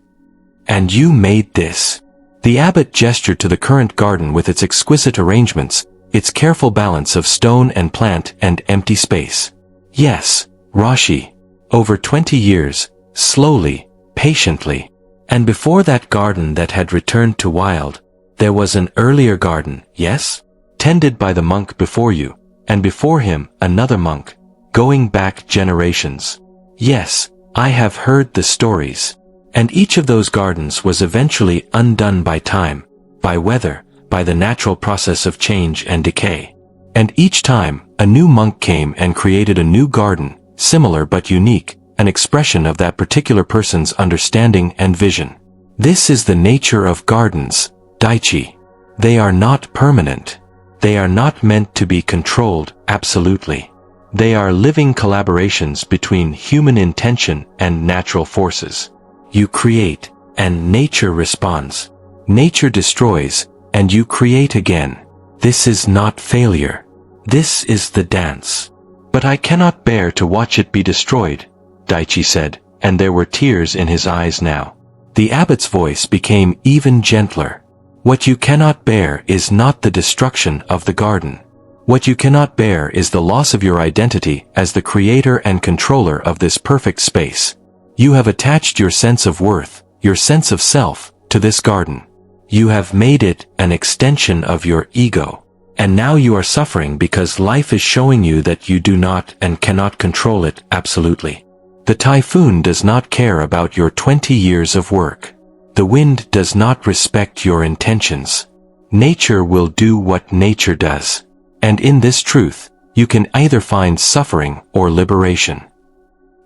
A: "And you made this?" The abbot gestured to the current garden with its exquisite arrangements, its careful balance of stone and plant and empty space. "Yes, Rashi. Over 20 years, slowly, patiently. And before that garden that had returned to wild, there was an earlier garden, yes? Tended by the monk before you, and before him another monk, going back generations." "Yes, I have heard the stories. And each of those gardens was eventually undone by time, by weather, by the natural process of change and decay. And each time, a new monk came and created a new garden, similar but unique, an expression of that particular person's understanding and vision. This is the nature of gardens, Daichi. They are not permanent. They are not meant to be controlled absolutely. They are living collaborations between human intention and natural forces. You create, and nature responds. Nature destroys, and you create again. This is not failure. This is the dance. "But I cannot bear to watch it be destroyed," Daichi said, and there were tears in his eyes now. The abbot's voice became even gentler. "What you cannot bear is not the destruction of the garden. What you cannot bear is the loss of your identity as the creator and controller of this perfect space. You have attached your sense of worth, your sense of self, to this garden. You have made it an extension of your ego. And now you are suffering because life is showing you that you do not and cannot control it absolutely. The typhoon does not care about your 20 years of work. The wind does not respect your intentions. Nature will do what nature does. And in this truth, you can either find suffering or liberation.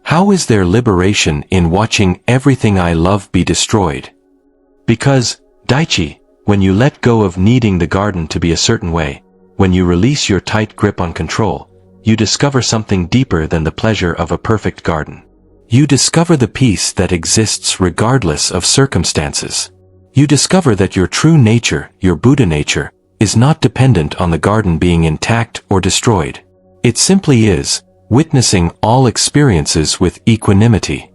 A: How is there liberation in watching everything I love be destroyed? Because, Daichi, when you let go of needing the garden to be a certain way, when you release your tight grip on control, you discover something deeper than the pleasure of a perfect garden. You discover the peace that exists regardless of circumstances. You discover that your true nature, your Buddha nature, is not dependent on the garden being intact or destroyed. It simply is, witnessing all experiences with equanimity.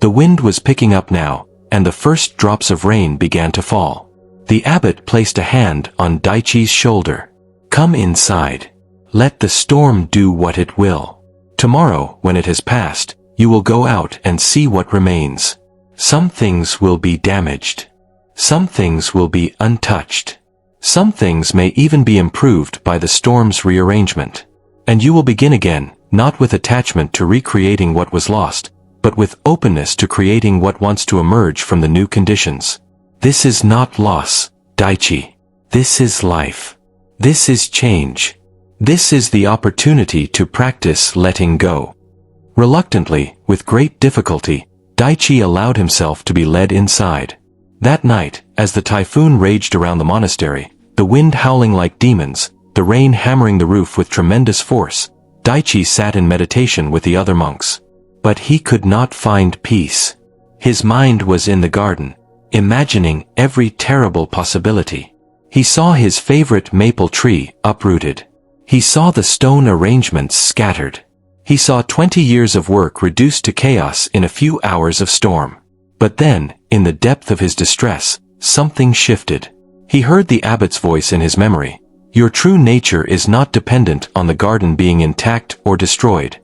A: The wind was picking up now, and the first drops of rain began to fall. The abbot placed a hand on Daichi's shoulder. "Come inside. Let the storm do what it will. Tomorrow, when it has passed, you will go out and see what remains. Some things will be damaged. Some things will be untouched. Some things may even be improved by the storm's rearrangement. And you will begin again, not with attachment to recreating what was lost, but with openness to creating what wants to emerge from the new conditions. This is not loss, Daichi. This is life. This is change. This is the opportunity to practice letting go." Reluctantly, with great difficulty, Daichi allowed himself to be led inside. That night, as the typhoon raged around the monastery, the wind howling like demons, the rain hammering the roof with tremendous force, Daichi sat in meditation with the other monks. But he could not find peace. His mind was in the garden, imagining every terrible possibility. He saw his favorite maple tree uprooted. He saw the stone arrangements scattered. He saw 20 years of work reduced to chaos in a few hours of storm. But then, in the depth of his distress, something shifted. He heard the abbot's voice in his memory. "Your true nature is not dependent on the garden being intact or destroyed."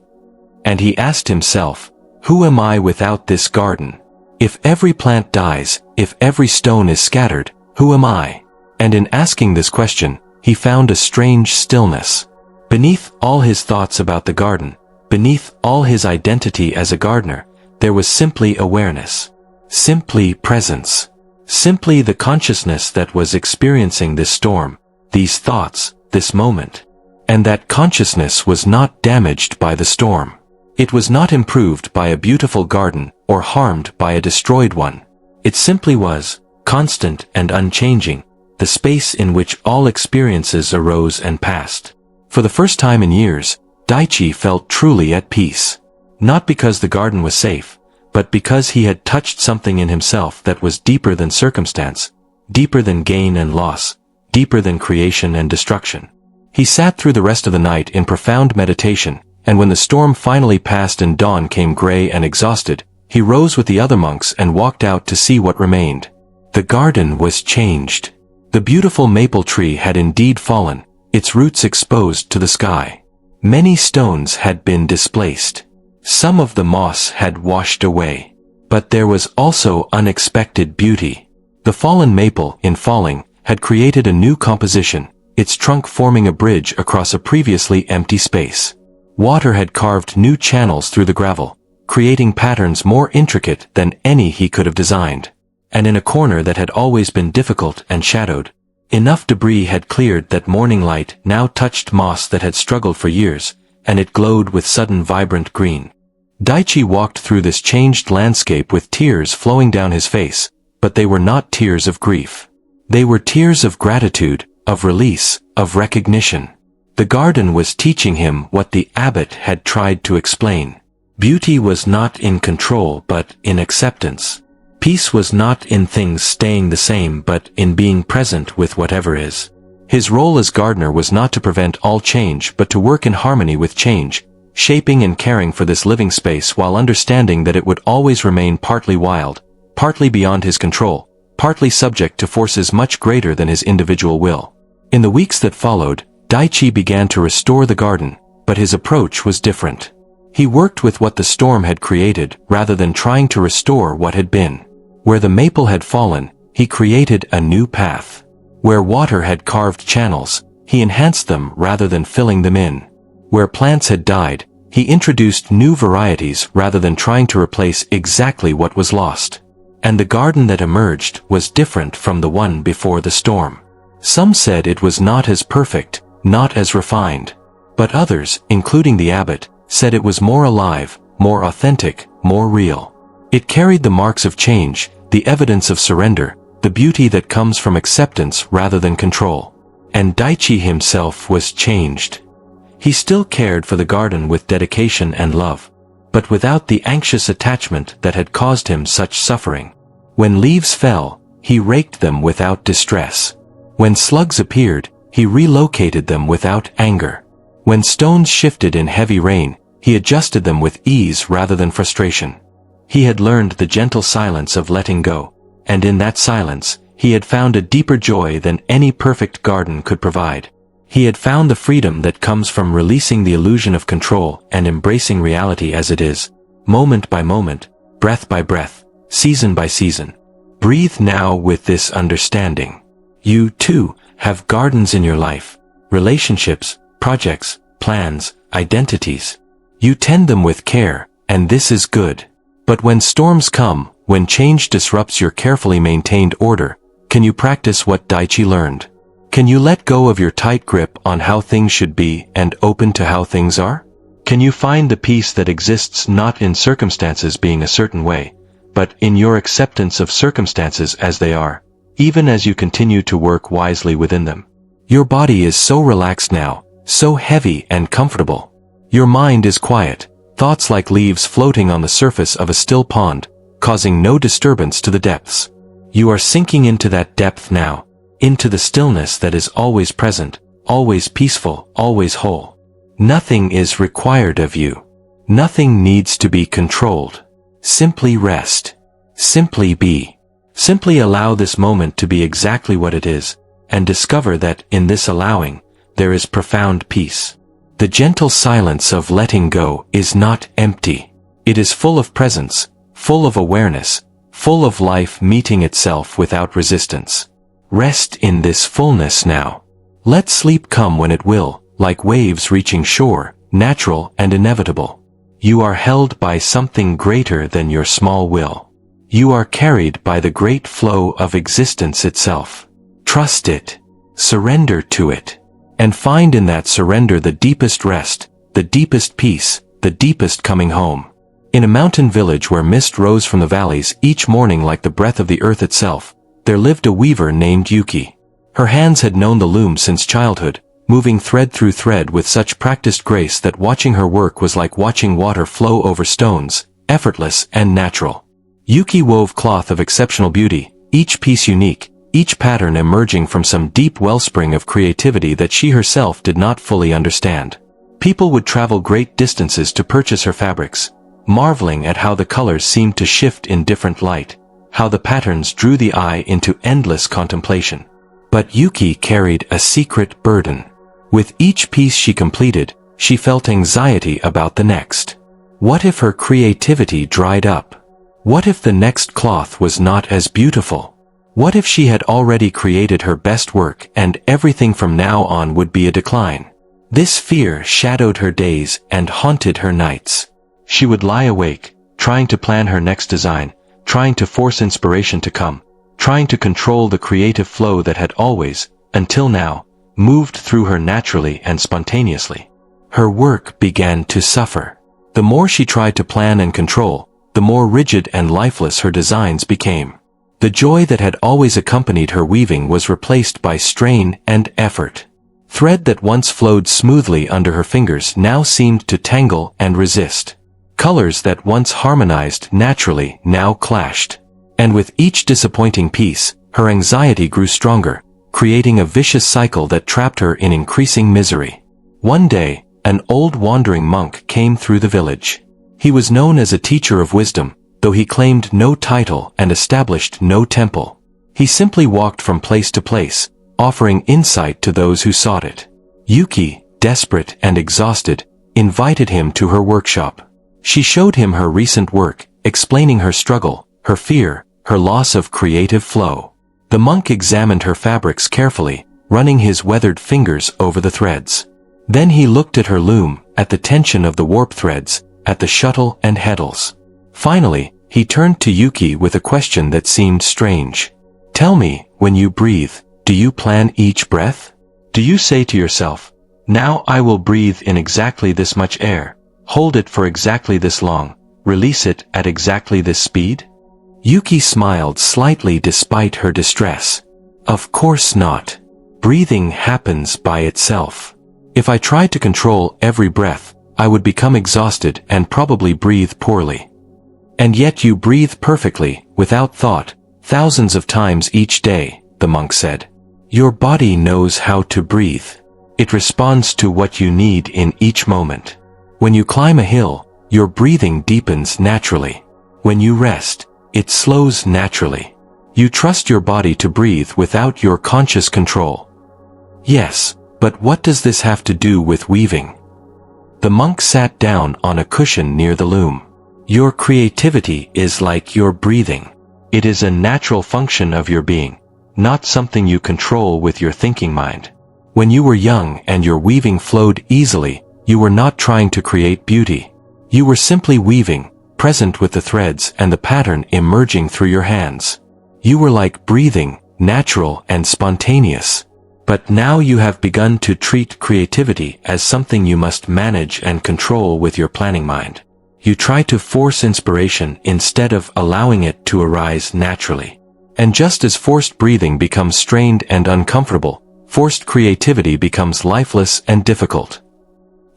A: And he asked himself, "Who am I without this garden? If every plant dies, if every stone is scattered, who am I?" And in asking this question, he found a strange stillness. Beneath all his thoughts about the garden, beneath all his identity as a gardener, there was simply awareness. Simply presence. Simply the consciousness that was experiencing this storm, these thoughts, this moment. And that consciousness was not damaged by the storm. It was not improved by a beautiful garden or harmed by a destroyed one. It simply was, constant and unchanging, the space in which all experiences arose and passed. For the first time in years, Daichi felt truly at peace. Not because the garden was safe, but because he had touched something in himself that was deeper than circumstance, deeper than gain and loss, deeper than creation and destruction. He sat through the rest of the night in profound meditation, and when the storm finally passed and dawn came gray and exhausted, he rose with the other monks and walked out to see what remained. The garden was changed. The beautiful maple tree had indeed fallen, its roots exposed to the sky. Many stones had been displaced. Some of the moss had washed away. But there was also unexpected beauty. The fallen maple, in falling, had created a new composition, its trunk forming a bridge across a previously empty space. Water had carved new channels through the gravel, creating patterns more intricate than any he could have designed. And in a corner that had always been difficult and shadowed, enough debris had cleared that morning light now touched moss that had struggled for years, and it glowed with sudden vibrant green. Daichi walked through this changed landscape with tears flowing down his face, but they were not tears of grief. They were tears of gratitude, of release, of recognition. The garden was teaching him what the abbot had tried to explain. Beauty was not in control but in acceptance. Peace was not in things staying the same but in being present with whatever is. His role as gardener was not to prevent all change but to work in harmony with change, shaping and caring for this living space while understanding that it would always remain partly wild, partly beyond his control, partly subject to forces much greater than his individual will. In the weeks that followed, Daichi began to restore the garden, but his approach was different. He worked with what the storm had created rather than trying to restore what had been. Where the maple had fallen, he created a new path. Where water had carved channels, he enhanced them rather than filling them in. Where plants had died, he introduced new varieties rather than trying to replace exactly what was lost. And the garden that emerged was different from the one before the storm. Some said it was not as perfect, not as refined. But others, including the abbot, said it was more alive, more authentic, more real. It carried the marks of change, the evidence of surrender, the beauty that comes from acceptance rather than control. And Daichi himself was changed. He still cared for the garden with dedication and love, but without the anxious attachment that had caused him such suffering. When leaves fell, he raked them without distress. When slugs appeared, he relocated them without anger. When stones shifted in heavy rain, he adjusted them with ease rather than frustration. He had learned the gentle silence of letting go, and in that silence, he had found a deeper joy than any perfect garden could provide. He had found the freedom that comes from releasing the illusion of control and embracing reality as it is, moment by moment, breath by breath, season by season. Breathe now with this understanding. You, too, have gardens in your life, relationships, projects, plans, identities. You tend them with care, and this is good. But when storms come, when change disrupts your carefully maintained order, can you practice what Daichi learned? Can you let go of your tight grip on how things should be and open to how things are? Can you find the peace that exists not in circumstances being a certain way, but in your acceptance of circumstances as they are, even as you continue to work wisely within them? Your body is so relaxed now, so heavy and comfortable. Your mind is quiet, thoughts like leaves floating on the surface of a still pond, causing no disturbance to the depths. You are sinking into that depth now, into the stillness that is always present, always peaceful, always whole. Nothing is required of you. Nothing needs to be controlled. Simply rest. Simply be. Simply allow this moment to be exactly what it is, and discover that in this allowing, there is profound peace. The gentle silence of letting go is not empty. It is full of presence, full of awareness, full of life meeting itself without resistance. Rest in this fullness now. Let sleep come when it will, like waves reaching shore, natural and inevitable. You are held by something greater than your small will. You are carried by the great flow of existence itself. Trust it. Surrender to it. And find in that surrender the deepest rest, the deepest peace, the deepest coming home. In a mountain village where mist rose from the valleys each morning like the breath of the earth itself, there lived a weaver named Yuki. Her hands had known the loom since childhood, moving thread through thread with such practiced grace that watching her work was like watching water flow over stones, effortless and natural. Yuki wove cloth of exceptional beauty, each piece unique, each pattern emerging from some deep wellspring of creativity that she herself did not fully understand. People would travel great distances to purchase her fabrics, marveling at how the colors seemed to shift in different light, how the patterns drew the eye into endless contemplation. But Yuki carried a secret burden. With each piece she completed, she felt anxiety about the next. What if her creativity dried up? What if the next cloth was not as beautiful? What if she had already created her best work and everything from now on would be a decline? This fear shadowed her days and haunted her nights. She would lie awake, trying to plan her next design, trying to force inspiration to come, trying to control the creative flow that had always, until now, moved through her naturally and spontaneously. Her work began to suffer. The more she tried to plan and control, the more rigid and lifeless her designs became. The joy that had always accompanied her weaving was replaced by strain and effort. Thread that once flowed smoothly under her fingers now seemed to tangle and resist. Colors that once harmonized naturally now clashed. And with each disappointing piece, her anxiety grew stronger, creating a vicious cycle that trapped her in increasing misery. One day, an old wandering monk came through the village. He was known as a teacher of wisdom, though he claimed no title and established no temple. He simply walked from place to place, offering insight to those who sought it. Yuki, desperate and exhausted, invited him to her workshop. She showed him her recent work, explaining her struggle, her fear, her loss of creative flow. The monk examined her fabrics carefully, running his weathered fingers over the threads. Then he looked at her loom, at the tension of the warp threads, at the shuttle and heddles. Finally, he turned to Yuki with a question that seemed strange. Tell me, when you breathe, do you plan each breath? Do you say to yourself, now I will breathe in exactly this much air, hold it for exactly this long, release it at exactly this speed? Yuki smiled slightly despite her distress. Of course not. Breathing happens by itself. If I tried to control every breath, I would become exhausted and probably breathe poorly. And yet you breathe perfectly, without thought, thousands of times each day, the monk said. Your body knows how to breathe. It responds to what you need in each moment. When you climb a hill, your breathing deepens naturally. When you rest, it slows naturally. You trust your body to breathe without your conscious control. Yes, but what does this have to do with weaving? The monk sat down on a cushion near the loom. Your creativity is like your breathing. It is a natural function of your being, not something you control with your thinking mind. When you were young and your weaving flowed easily, you were not trying to create beauty. You were simply weaving, present with the threads and the pattern emerging through your hands. You were like breathing, natural and spontaneous. But now you have begun to treat creativity as something you must manage and control with your planning mind. You try to force inspiration instead of allowing it to arise naturally. And just as forced breathing becomes strained and uncomfortable, forced creativity becomes lifeless and difficult.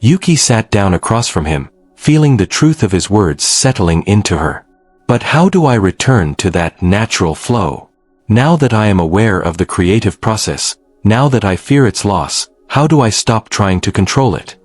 A: Yuki sat down across from him, feeling the truth of his words settling into her. But how do I return to that natural flow? Now that I am aware of the creative process, now that I fear its loss, how do I stop trying to control it?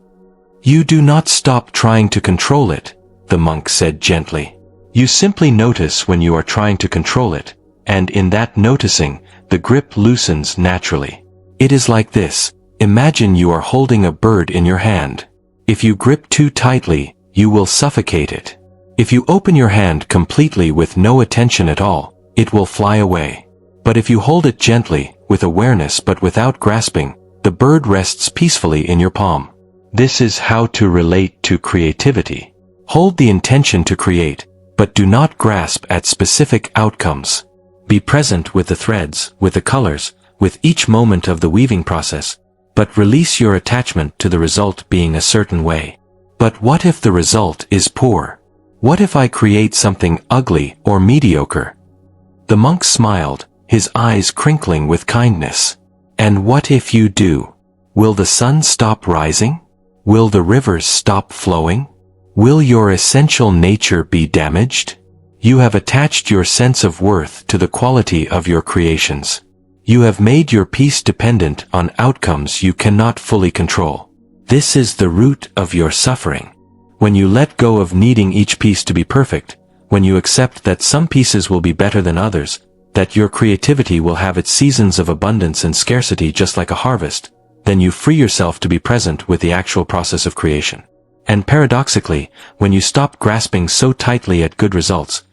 A: You do not stop trying to control it, the monk said gently. You simply notice when you are trying to control it, and in that noticing, the grip loosens naturally. It is like this. Imagine you are holding a bird in your hand. If you grip too tightly, you will suffocate it. If you open your hand completely with no attention at all, it will fly away. But if you hold it gently, with awareness but without grasping, the bird rests peacefully in your palm. This is how to relate to creativity. Hold the intention to create, but do not grasp at specific outcomes. Be present with the threads, with the colors, with each moment of the weaving process, but release your attachment to the result being a certain way. But what if the result is poor? What if I create something ugly or mediocre? The monk smiled, his eyes crinkling with kindness. And what if you do? Will the sun stop rising? Will the rivers stop flowing? Will your essential nature be damaged? You have attached your sense of worth to the quality of your creations. You have made your peace dependent on outcomes you cannot fully control. This is the root of your suffering. When you let go of needing each piece to be perfect, when you accept that some pieces will be better than others, that your creativity will have its seasons of abundance and scarcity just like a harvest, then you free yourself to be present with the actual process of creation. And paradoxically, when you stop grasping so tightly at good results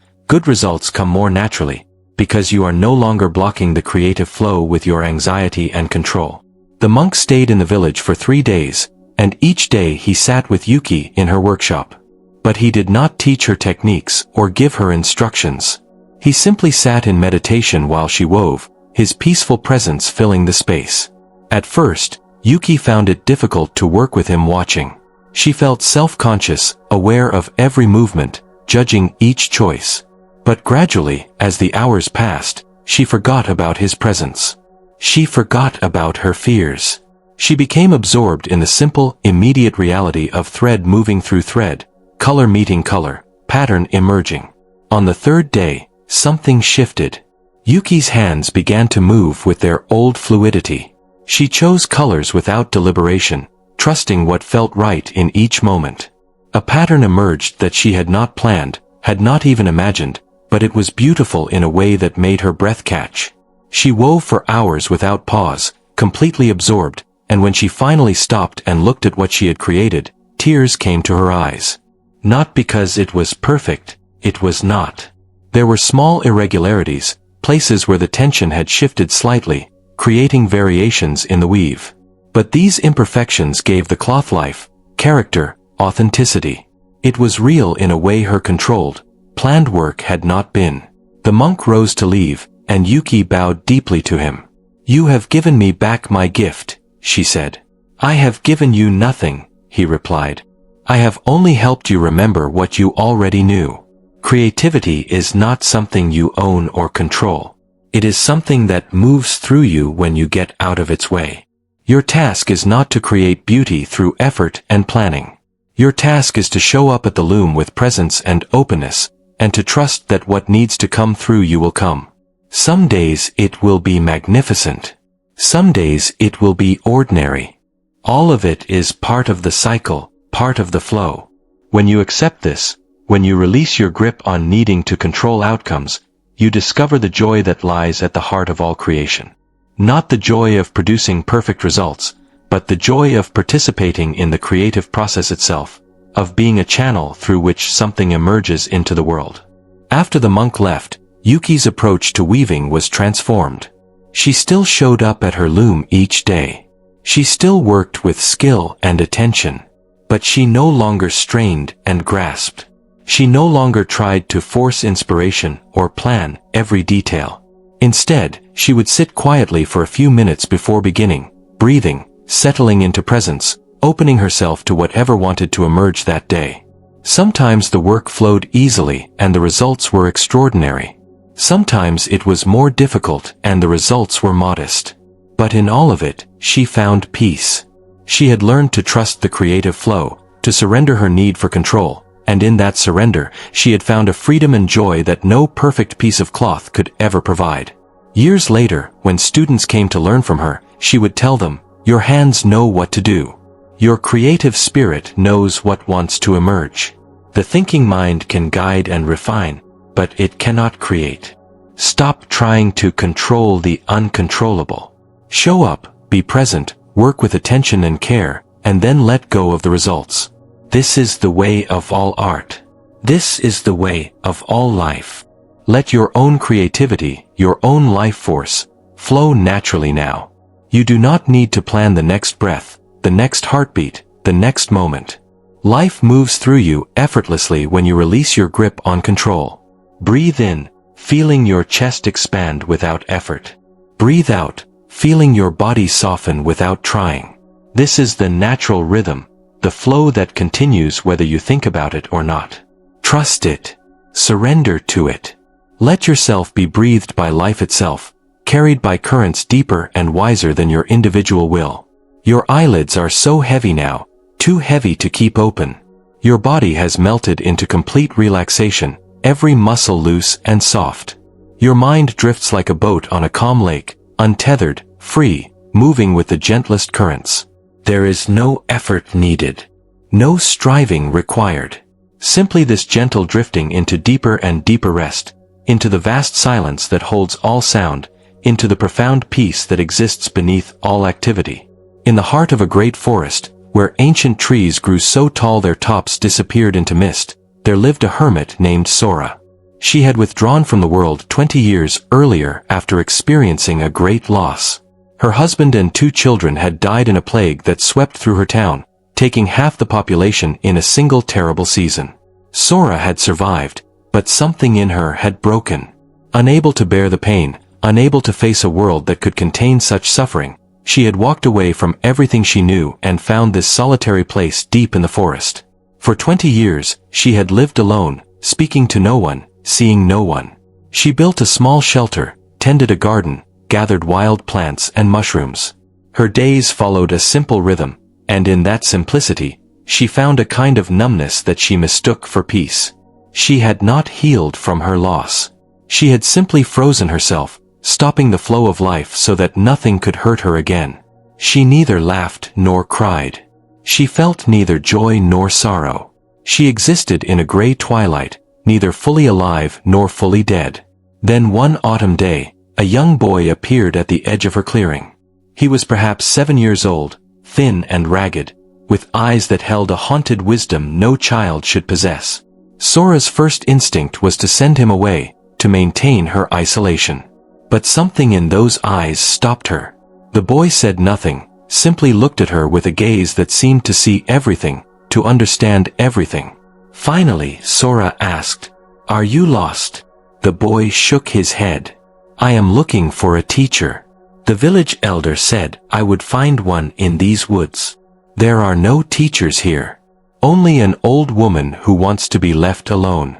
A: come more naturally, because you are no longer blocking the creative flow with your anxiety and control. The monk stayed in the village for 3 days, and each day he sat with Yuki in her workshop. But he did not teach her techniques or give her instructions. He simply sat in meditation while she wove, his peaceful presence filling the space. At first, Yuki found it difficult to work with him watching. She felt self-conscious, aware of every movement, judging each choice. But gradually, as the hours passed, she forgot about his presence. She forgot about her fears. She became absorbed in the simple, immediate reality of thread moving through thread, color meeting color, pattern emerging. On the 3rd day, something shifted. Yuki's hands began to move with their old fluidity. She chose colors without deliberation, trusting what felt right in each moment. A pattern emerged that she had not planned, had not even imagined, but it was beautiful in a way that made her breath catch. She wove for hours without pause, completely absorbed, and when she finally stopped and looked at what she had created, tears came to her eyes. Not because it was perfect, it was not. There were small irregularities, places where the tension had shifted slightly, creating variations in the weave. But these imperfections gave the cloth life, character, authenticity. It was real in a way her controlled, planned work had not been. The monk rose to leave, and Yuki bowed deeply to him. "You have given me back my gift," she said. "I have given you nothing," he replied. "I have only helped you remember what you already knew. Creativity is not something you own or control. It is something that moves through you when you get out of its way. Your task is not to create beauty through effort and planning. Your task is to show up at the loom with presence and openness, and to trust that what needs to come through you will come. Some days it will be magnificent. Some days it will be ordinary. All of it is part of the cycle, part of the flow. When you accept this, when you release your grip on needing to control outcomes, you discover the joy that lies at the heart of all creation. Not the joy of producing perfect results, but the joy of participating in the creative process itself, of being a channel through which something emerges into the world. After the monk left, Yuki's approach to weaving was transformed. She still showed up at her loom each day. She still worked with skill and attention, but she no longer strained and grasped. She no longer tried to force inspiration or plan every detail. Instead, she would sit quietly for a few minutes before beginning, breathing, settling into presence, opening herself to whatever wanted to emerge that day. Sometimes the work flowed easily and the results were extraordinary. Sometimes it was more difficult and the results were modest. But in all of it, she found peace. She had learned to trust the creative flow, to surrender her need for control, and in that surrender, she had found a freedom and joy that no perfect piece of cloth could ever provide. Years later, when students came to learn from her, she would tell them, "Your hands know what to do. Your creative spirit knows what wants to emerge. The thinking mind can guide and refine, but it cannot create. Stop trying to control the uncontrollable. Show up, be present, work with attention and care, and then let go of the results. This is the way of all art. This is the way of all life. Let your own creativity, your own life force, flow naturally now. You do not need to plan the next breath, the next heartbeat, the next moment. Life moves through you effortlessly when you release your grip on control. Breathe in, feeling your chest expand without effort. Breathe out, feeling your body soften without trying. This is the natural rhythm, the flow that continues whether you think about it or not. Trust it. Surrender to it. Let yourself be breathed by life itself, carried by currents deeper and wiser than your individual will. Your eyelids are so heavy now, too heavy to keep open. Your body has melted into complete relaxation, every muscle loose and soft. Your mind drifts like a boat on a calm lake, untethered, free, moving with the gentlest currents. There is no effort needed. No striving required. Simply this gentle drifting into deeper and deeper rest, into the vast silence that holds all sound, into the profound peace that exists beneath all activity. In the heart of a great forest, where ancient trees grew so tall their tops disappeared into mist, there lived a hermit named Sora. She had withdrawn from the world 20 years earlier after experiencing a great loss. Her husband and 2 children had died in a plague that swept through her town, taking half the population in a single terrible season. Sora had survived, but something in her had broken. Unable to bear the pain, unable to face a world that could contain such suffering, she had walked away from everything she knew and found this solitary place deep in the forest. For 20 years, she had lived alone, speaking to no one, seeing no one. She built a small shelter, tended a garden, gathered wild plants and mushrooms. Her days followed a simple rhythm, and in that simplicity, she found a kind of numbness that she mistook for peace. She had not healed from her loss. She had simply frozen herself, stopping the flow of life so that nothing could hurt her again. She neither laughed nor cried. She felt neither joy nor sorrow. She existed in a gray twilight, neither fully alive nor fully dead. Then one autumn day, a young boy appeared at the edge of her clearing. He was perhaps 7 years old, thin and ragged, with eyes that held a haunted wisdom no child should possess. Sora's first instinct was to send him away, to maintain her isolation. But something in those eyes stopped her. The boy said nothing, simply looked at her with a gaze that seemed to see everything, to understand everything. Finally, Sora asked, "Are you lost?" The boy shook his head. "I am looking for a teacher. The village elder said I would find one in these woods. There are no teachers here. Only an old woman who wants to be left alone.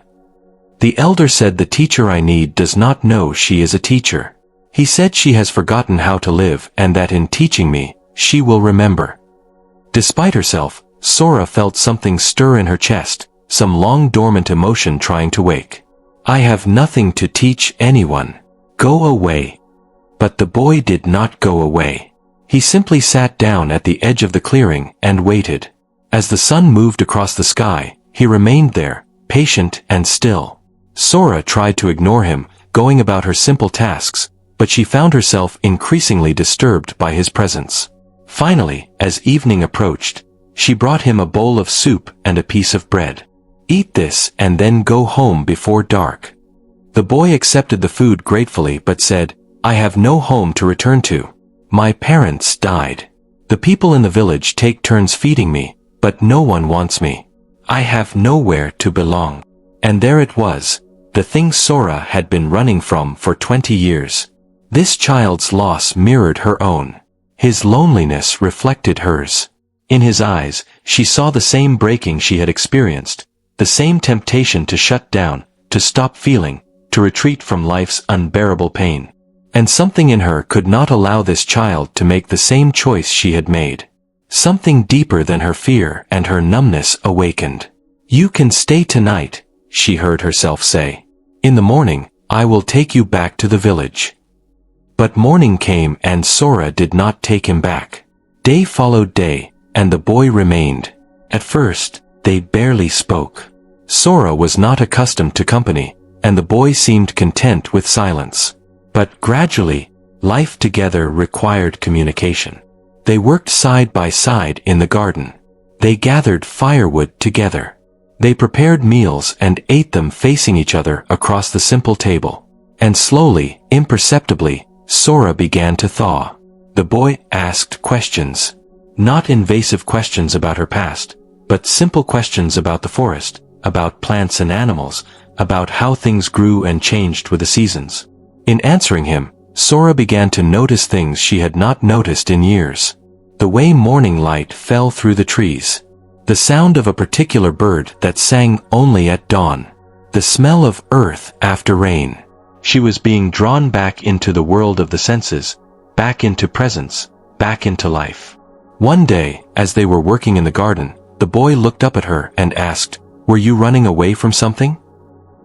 A: The elder said the teacher I need does not know she is a teacher. He said she has forgotten how to live and that in teaching me, she will remember. Despite herself, Sora felt something stir in her chest, some long dormant emotion trying to wake. I have nothing to teach anyone. Go away. But the boy did not go away. He simply sat down at the edge of the clearing and waited. As the sun moved across the sky, he remained there, patient and still. Sora tried to ignore him, going about her simple tasks, but she found herself increasingly disturbed by his presence. Finally, as evening approached, she brought him a bowl of soup and a piece of bread. Eat this and then go home before dark. The boy accepted the food gratefully but said, I have no home to return to. My parents died. The people in the village take turns feeding me, but no one wants me. I have nowhere to belong. And there it was, the thing Sora had been running from for 20 years. This child's loss mirrored her own. His loneliness reflected hers. In his eyes, she saw the same breaking she had experienced, the same temptation to shut down, to stop feeling, to retreat from life's unbearable pain. And something in her could not allow this child to make the same choice she had made. Something deeper than her fear and her numbness awakened. You can stay tonight, she heard herself say. In the morning, I will take you back to the village. But morning came and Sora did not take him back. Day followed day, and the boy remained. At first, they barely spoke. Sora was not accustomed to company, and the boy seemed content with silence. But gradually, life together required communication. They worked side by side in the garden. They gathered firewood together. They prepared meals and ate them facing each other across the simple table. And slowly, imperceptibly, Sora began to thaw. The boy asked questions. Not invasive questions about her past, but simple questions about the forest, about plants and animals, about how things grew and changed with the seasons. In answering him, Sora began to notice things she had not noticed in years. The way morning light fell through the trees. The sound of a particular bird that sang only at dawn. The smell of earth after rain. She was being drawn back into the world of the senses, back into presence, back into life. One day, as they were working in the garden, the boy looked up at her and asked, Were you running away from something?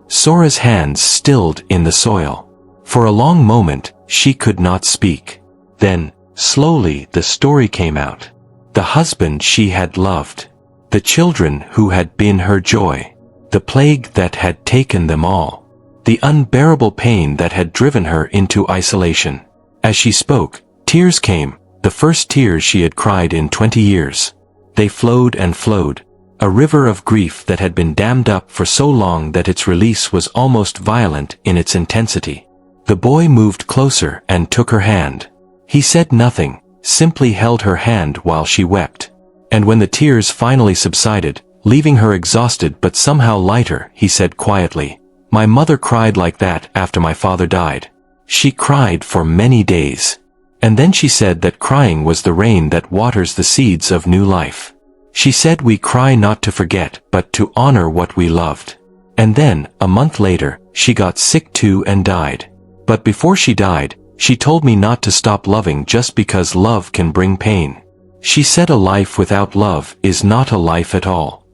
A: Sora's hands stilled in the soil. For a long moment, she could not speak. Then, slowly the story came out. The husband she had loved. The children who had been her joy. The plague that had taken them all. The unbearable pain that had driven her into isolation. As she spoke, tears came, the first tears she had cried in 20 years. They flowed and flowed. A river of grief that had been dammed up for so long that its release was almost violent in its intensity. The boy moved closer and took her hand. He said nothing, simply held her hand while she wept. And when the tears finally subsided, leaving her exhausted but somehow lighter, he said quietly, My mother cried like that after my father died. She cried for many days. And then she said that crying was the rain that waters the seeds of new life. She said we cry not to forget but to honor what we loved. And then, a month later, she got sick too and died. But before she died, she told me not to stop loving just because love can bring pain. She said a life without love is not a life at all.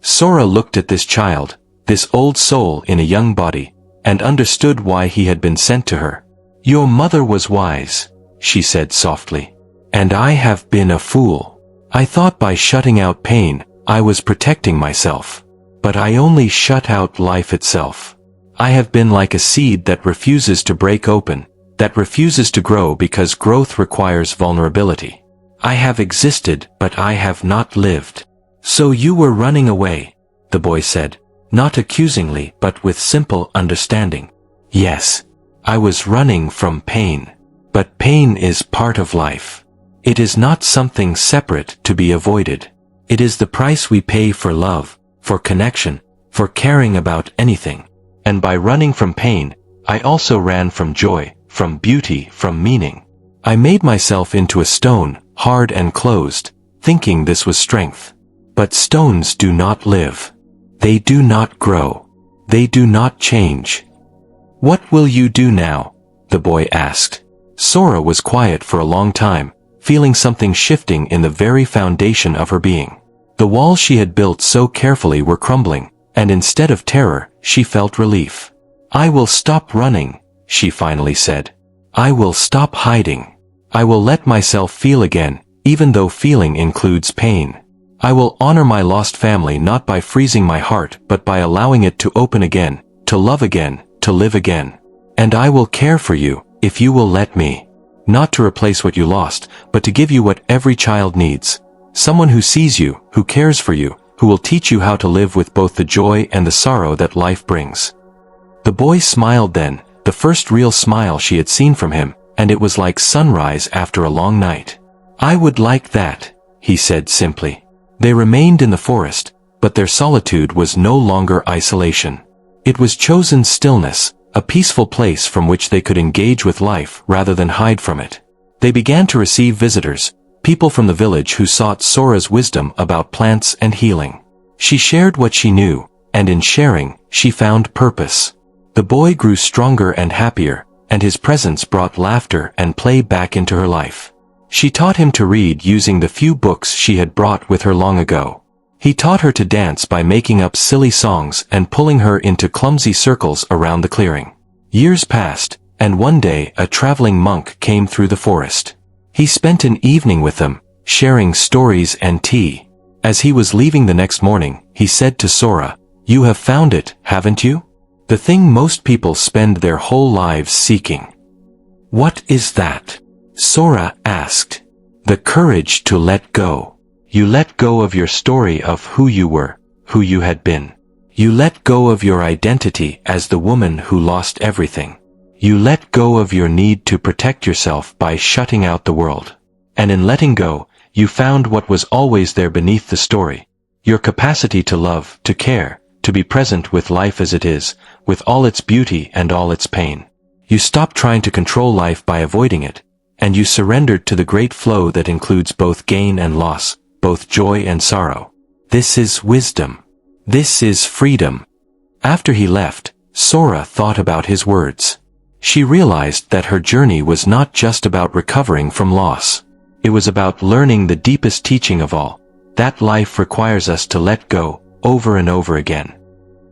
A: Sora looked at this child, this old soul in a young body, and understood why he had been sent to her. Your mother was wise, she said softly. And I have been a fool. I thought by shutting out pain, I was protecting myself. But I only shut out life itself. I have been like a seed that refuses to break open, that refuses to grow because growth requires vulnerability. I have existed, but I have not lived. So you were running away, the boy said, not accusingly but with simple understanding. Yes, I was running from pain. But pain is part of life. It is not something separate to be avoided. It is the price we pay for love, for connection, for caring about anything. And by running from pain, I also ran from joy, from beauty, from meaning. I made myself into a stone, hard and closed, thinking this was strength. But stones do not live. They do not grow. They do not change. What will you do now? the boy asked. Sora was quiet for a long time, feeling something shifting in the very foundation of her being. The walls she had built so carefully were crumbling, and instead of terror, she felt relief. "I will stop running," she finally said. "I will stop hiding. I will let myself feel again, even though feeling includes pain. I will honor my lost family not by freezing my heart but by allowing it to open again, to love again, to live again. And I will care for you, if you will let me. Not to replace what you lost, but to give you what every child needs. Someone who sees you, who cares for you, who will teach you how to live with both the joy and the sorrow that life brings." The boy smiled then, the first real smile she had seen from him, and it was like sunrise after a long night. "I would like that," he said simply. They remained in the forest, but their solitude was no longer isolation. It was chosen stillness, a peaceful place from which they could engage with life rather than hide from it. They began to receive visitors, people from the village who sought Sora's wisdom about plants and healing. She shared what she knew, and in sharing, she found purpose. The boy grew stronger and happier, and his presence brought laughter and play back into her life. She taught him to read using the few books she had brought with her long ago. He taught her to dance by making up silly songs and pulling her into clumsy circles around the clearing. Years passed, and one day a traveling monk came through the forest. He spent an evening with them, sharing stories and tea. As he was leaving the next morning, he said to Sora, "You have found it, haven't you? The thing most people spend their whole lives seeking." "What is that?" Sora asked. "The courage to let go. You let go of your story of who you were, who you had been. You let go of your identity as the woman who lost everything. You let go of your need to protect yourself by shutting out the world. And in letting go, you found what was always there beneath the story. Your capacity to love, to care, to be present with life as it is, with all its beauty and all its pain. You stopped trying to control life by avoiding it, and you surrendered to the great flow that includes both gain and loss, both joy and sorrow. This is wisdom. This is freedom." After he left, Sora thought about his words. She realized that her journey was not just about recovering from loss. It was about learning the deepest teaching of all, that life requires us to let go, over and over again.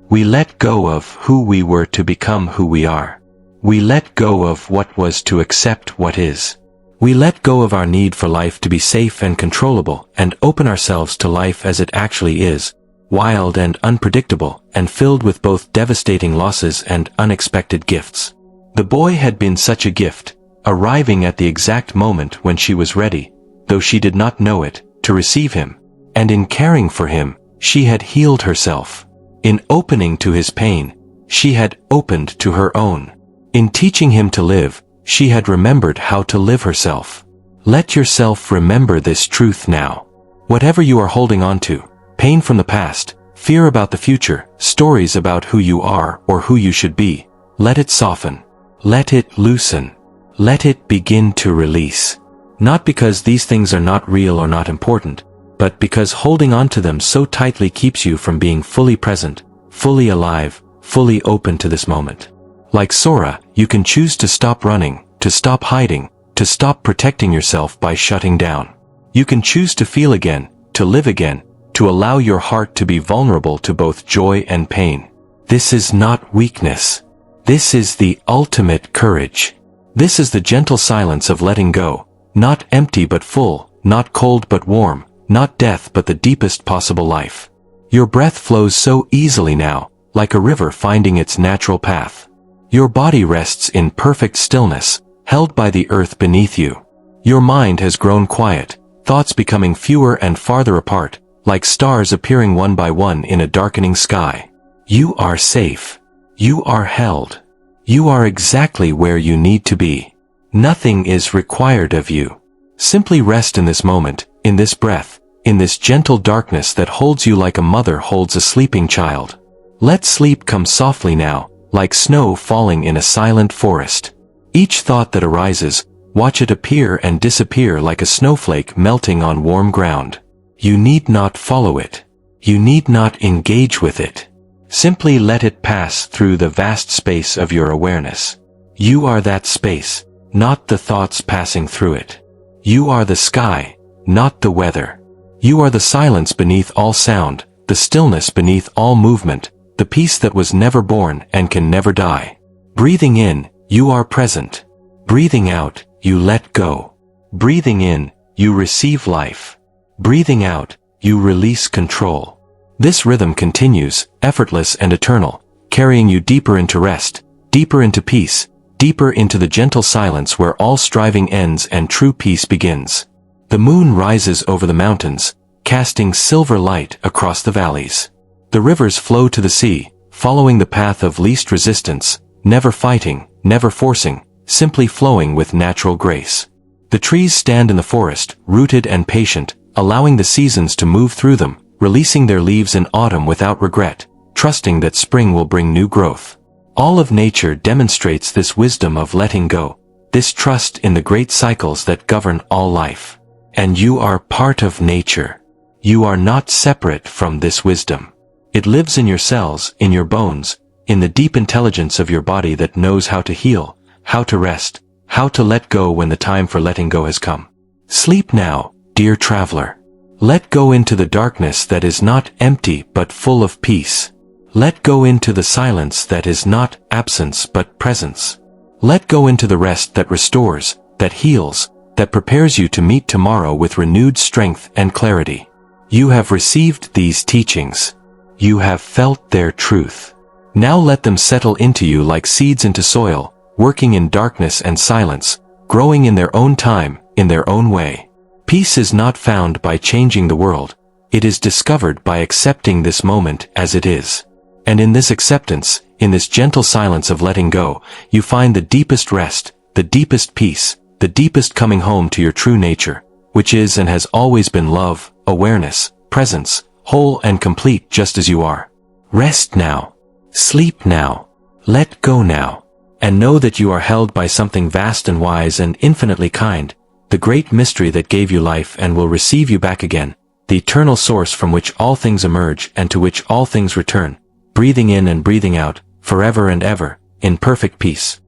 A: We let go of who we were to become who we are. We let go of what was to accept what is. We let go of our need for life to be safe and controllable and open ourselves to life as it actually is, wild and unpredictable, and filled with both devastating losses and unexpected gifts. The boy had been such a gift, arriving at the exact moment when she was ready, though she did not know it, to receive him. And in caring for him, she had healed herself. In opening to his pain, she had opened to her own. In teaching him to live, she had remembered how to live herself. Let yourself remember this truth now. Whatever you are holding on to, pain from the past, fear about the future, stories about who you are or who you should be, let it soften. Let it loosen. Let it begin to release. Not because these things are not real or not important, but because holding on to them so tightly keeps you from being fully present, fully alive, fully open to this moment. Like Sora, you can choose to stop running, to stop hiding, to stop protecting yourself by shutting down. You can choose to feel again, to live again, to allow your heart to be vulnerable to both joy and pain. This is not weakness. This is the ultimate courage. This is the gentle silence of letting go, not empty but full, not cold but warm, not death but the deepest possible life. Your breath flows so easily now, like a river finding its natural path. Your body rests in perfect stillness, held by the earth beneath you. Your mind has grown quiet, thoughts becoming fewer and farther apart, like stars appearing one by one in a darkening sky. You are safe. You are held. You are exactly where you need to be. Nothing is required of you. Simply rest in this moment, in this breath, in this gentle darkness that holds you like a mother holds a sleeping child. Let sleep come softly now, like snow falling in a silent forest. Each thought that arises, watch it appear and disappear like a snowflake melting on warm ground. You need not follow it. You need not engage with it. Simply let it pass through the vast space of your awareness. You are that space, not the thoughts passing through it. You are the sky, not the weather. You are the silence beneath all sound, the stillness beneath all movement, the peace that was never born and can never die. Breathing in, you are present. Breathing out, you let go. Breathing in, you receive life. Breathing out, you release control. This rhythm continues, effortless and eternal, carrying you deeper into rest, deeper into peace, deeper into the gentle silence where all striving ends and true peace begins. The moon rises over the mountains, casting silver light across the valleys. The rivers flow to the sea, following the path of least resistance, never fighting, never forcing, simply flowing with natural grace. The trees stand in the forest, rooted and patient, allowing the seasons to move through them, releasing their leaves in autumn without regret, trusting that spring will bring new growth. All of nature demonstrates this wisdom of letting go, this trust in the great cycles that govern all life. And you are part of nature. You are not separate from this wisdom. It lives in your cells, in your bones, in the deep intelligence of your body that knows how to heal, how to rest, how to let go when the time for letting go has come. Sleep now, dear traveler. Let go into the darkness that is not empty but full of peace. Let go into the silence that is not absence but presence. Let go into the rest that restores, that heals, that prepares you to meet tomorrow with renewed strength and clarity. You have received these teachings. You have felt their truth. Now let them settle into you like seeds into soil, working in darkness and silence, growing in their own time, in their own way. Peace is not found by changing the world. It is discovered by accepting this moment as it is. And in this acceptance, in this gentle silence of letting go, you find the deepest rest, the deepest peace, the deepest coming home to your true nature, which is and has always been love, awareness, presence, whole and complete just as you are. Rest now. Sleep now. Let go now. And know that you are held by something vast and wise and infinitely kind, the great mystery that gave you life and will receive you back again, the eternal source from which all things emerge and to which all things return, breathing in and breathing out, forever and ever, in perfect peace.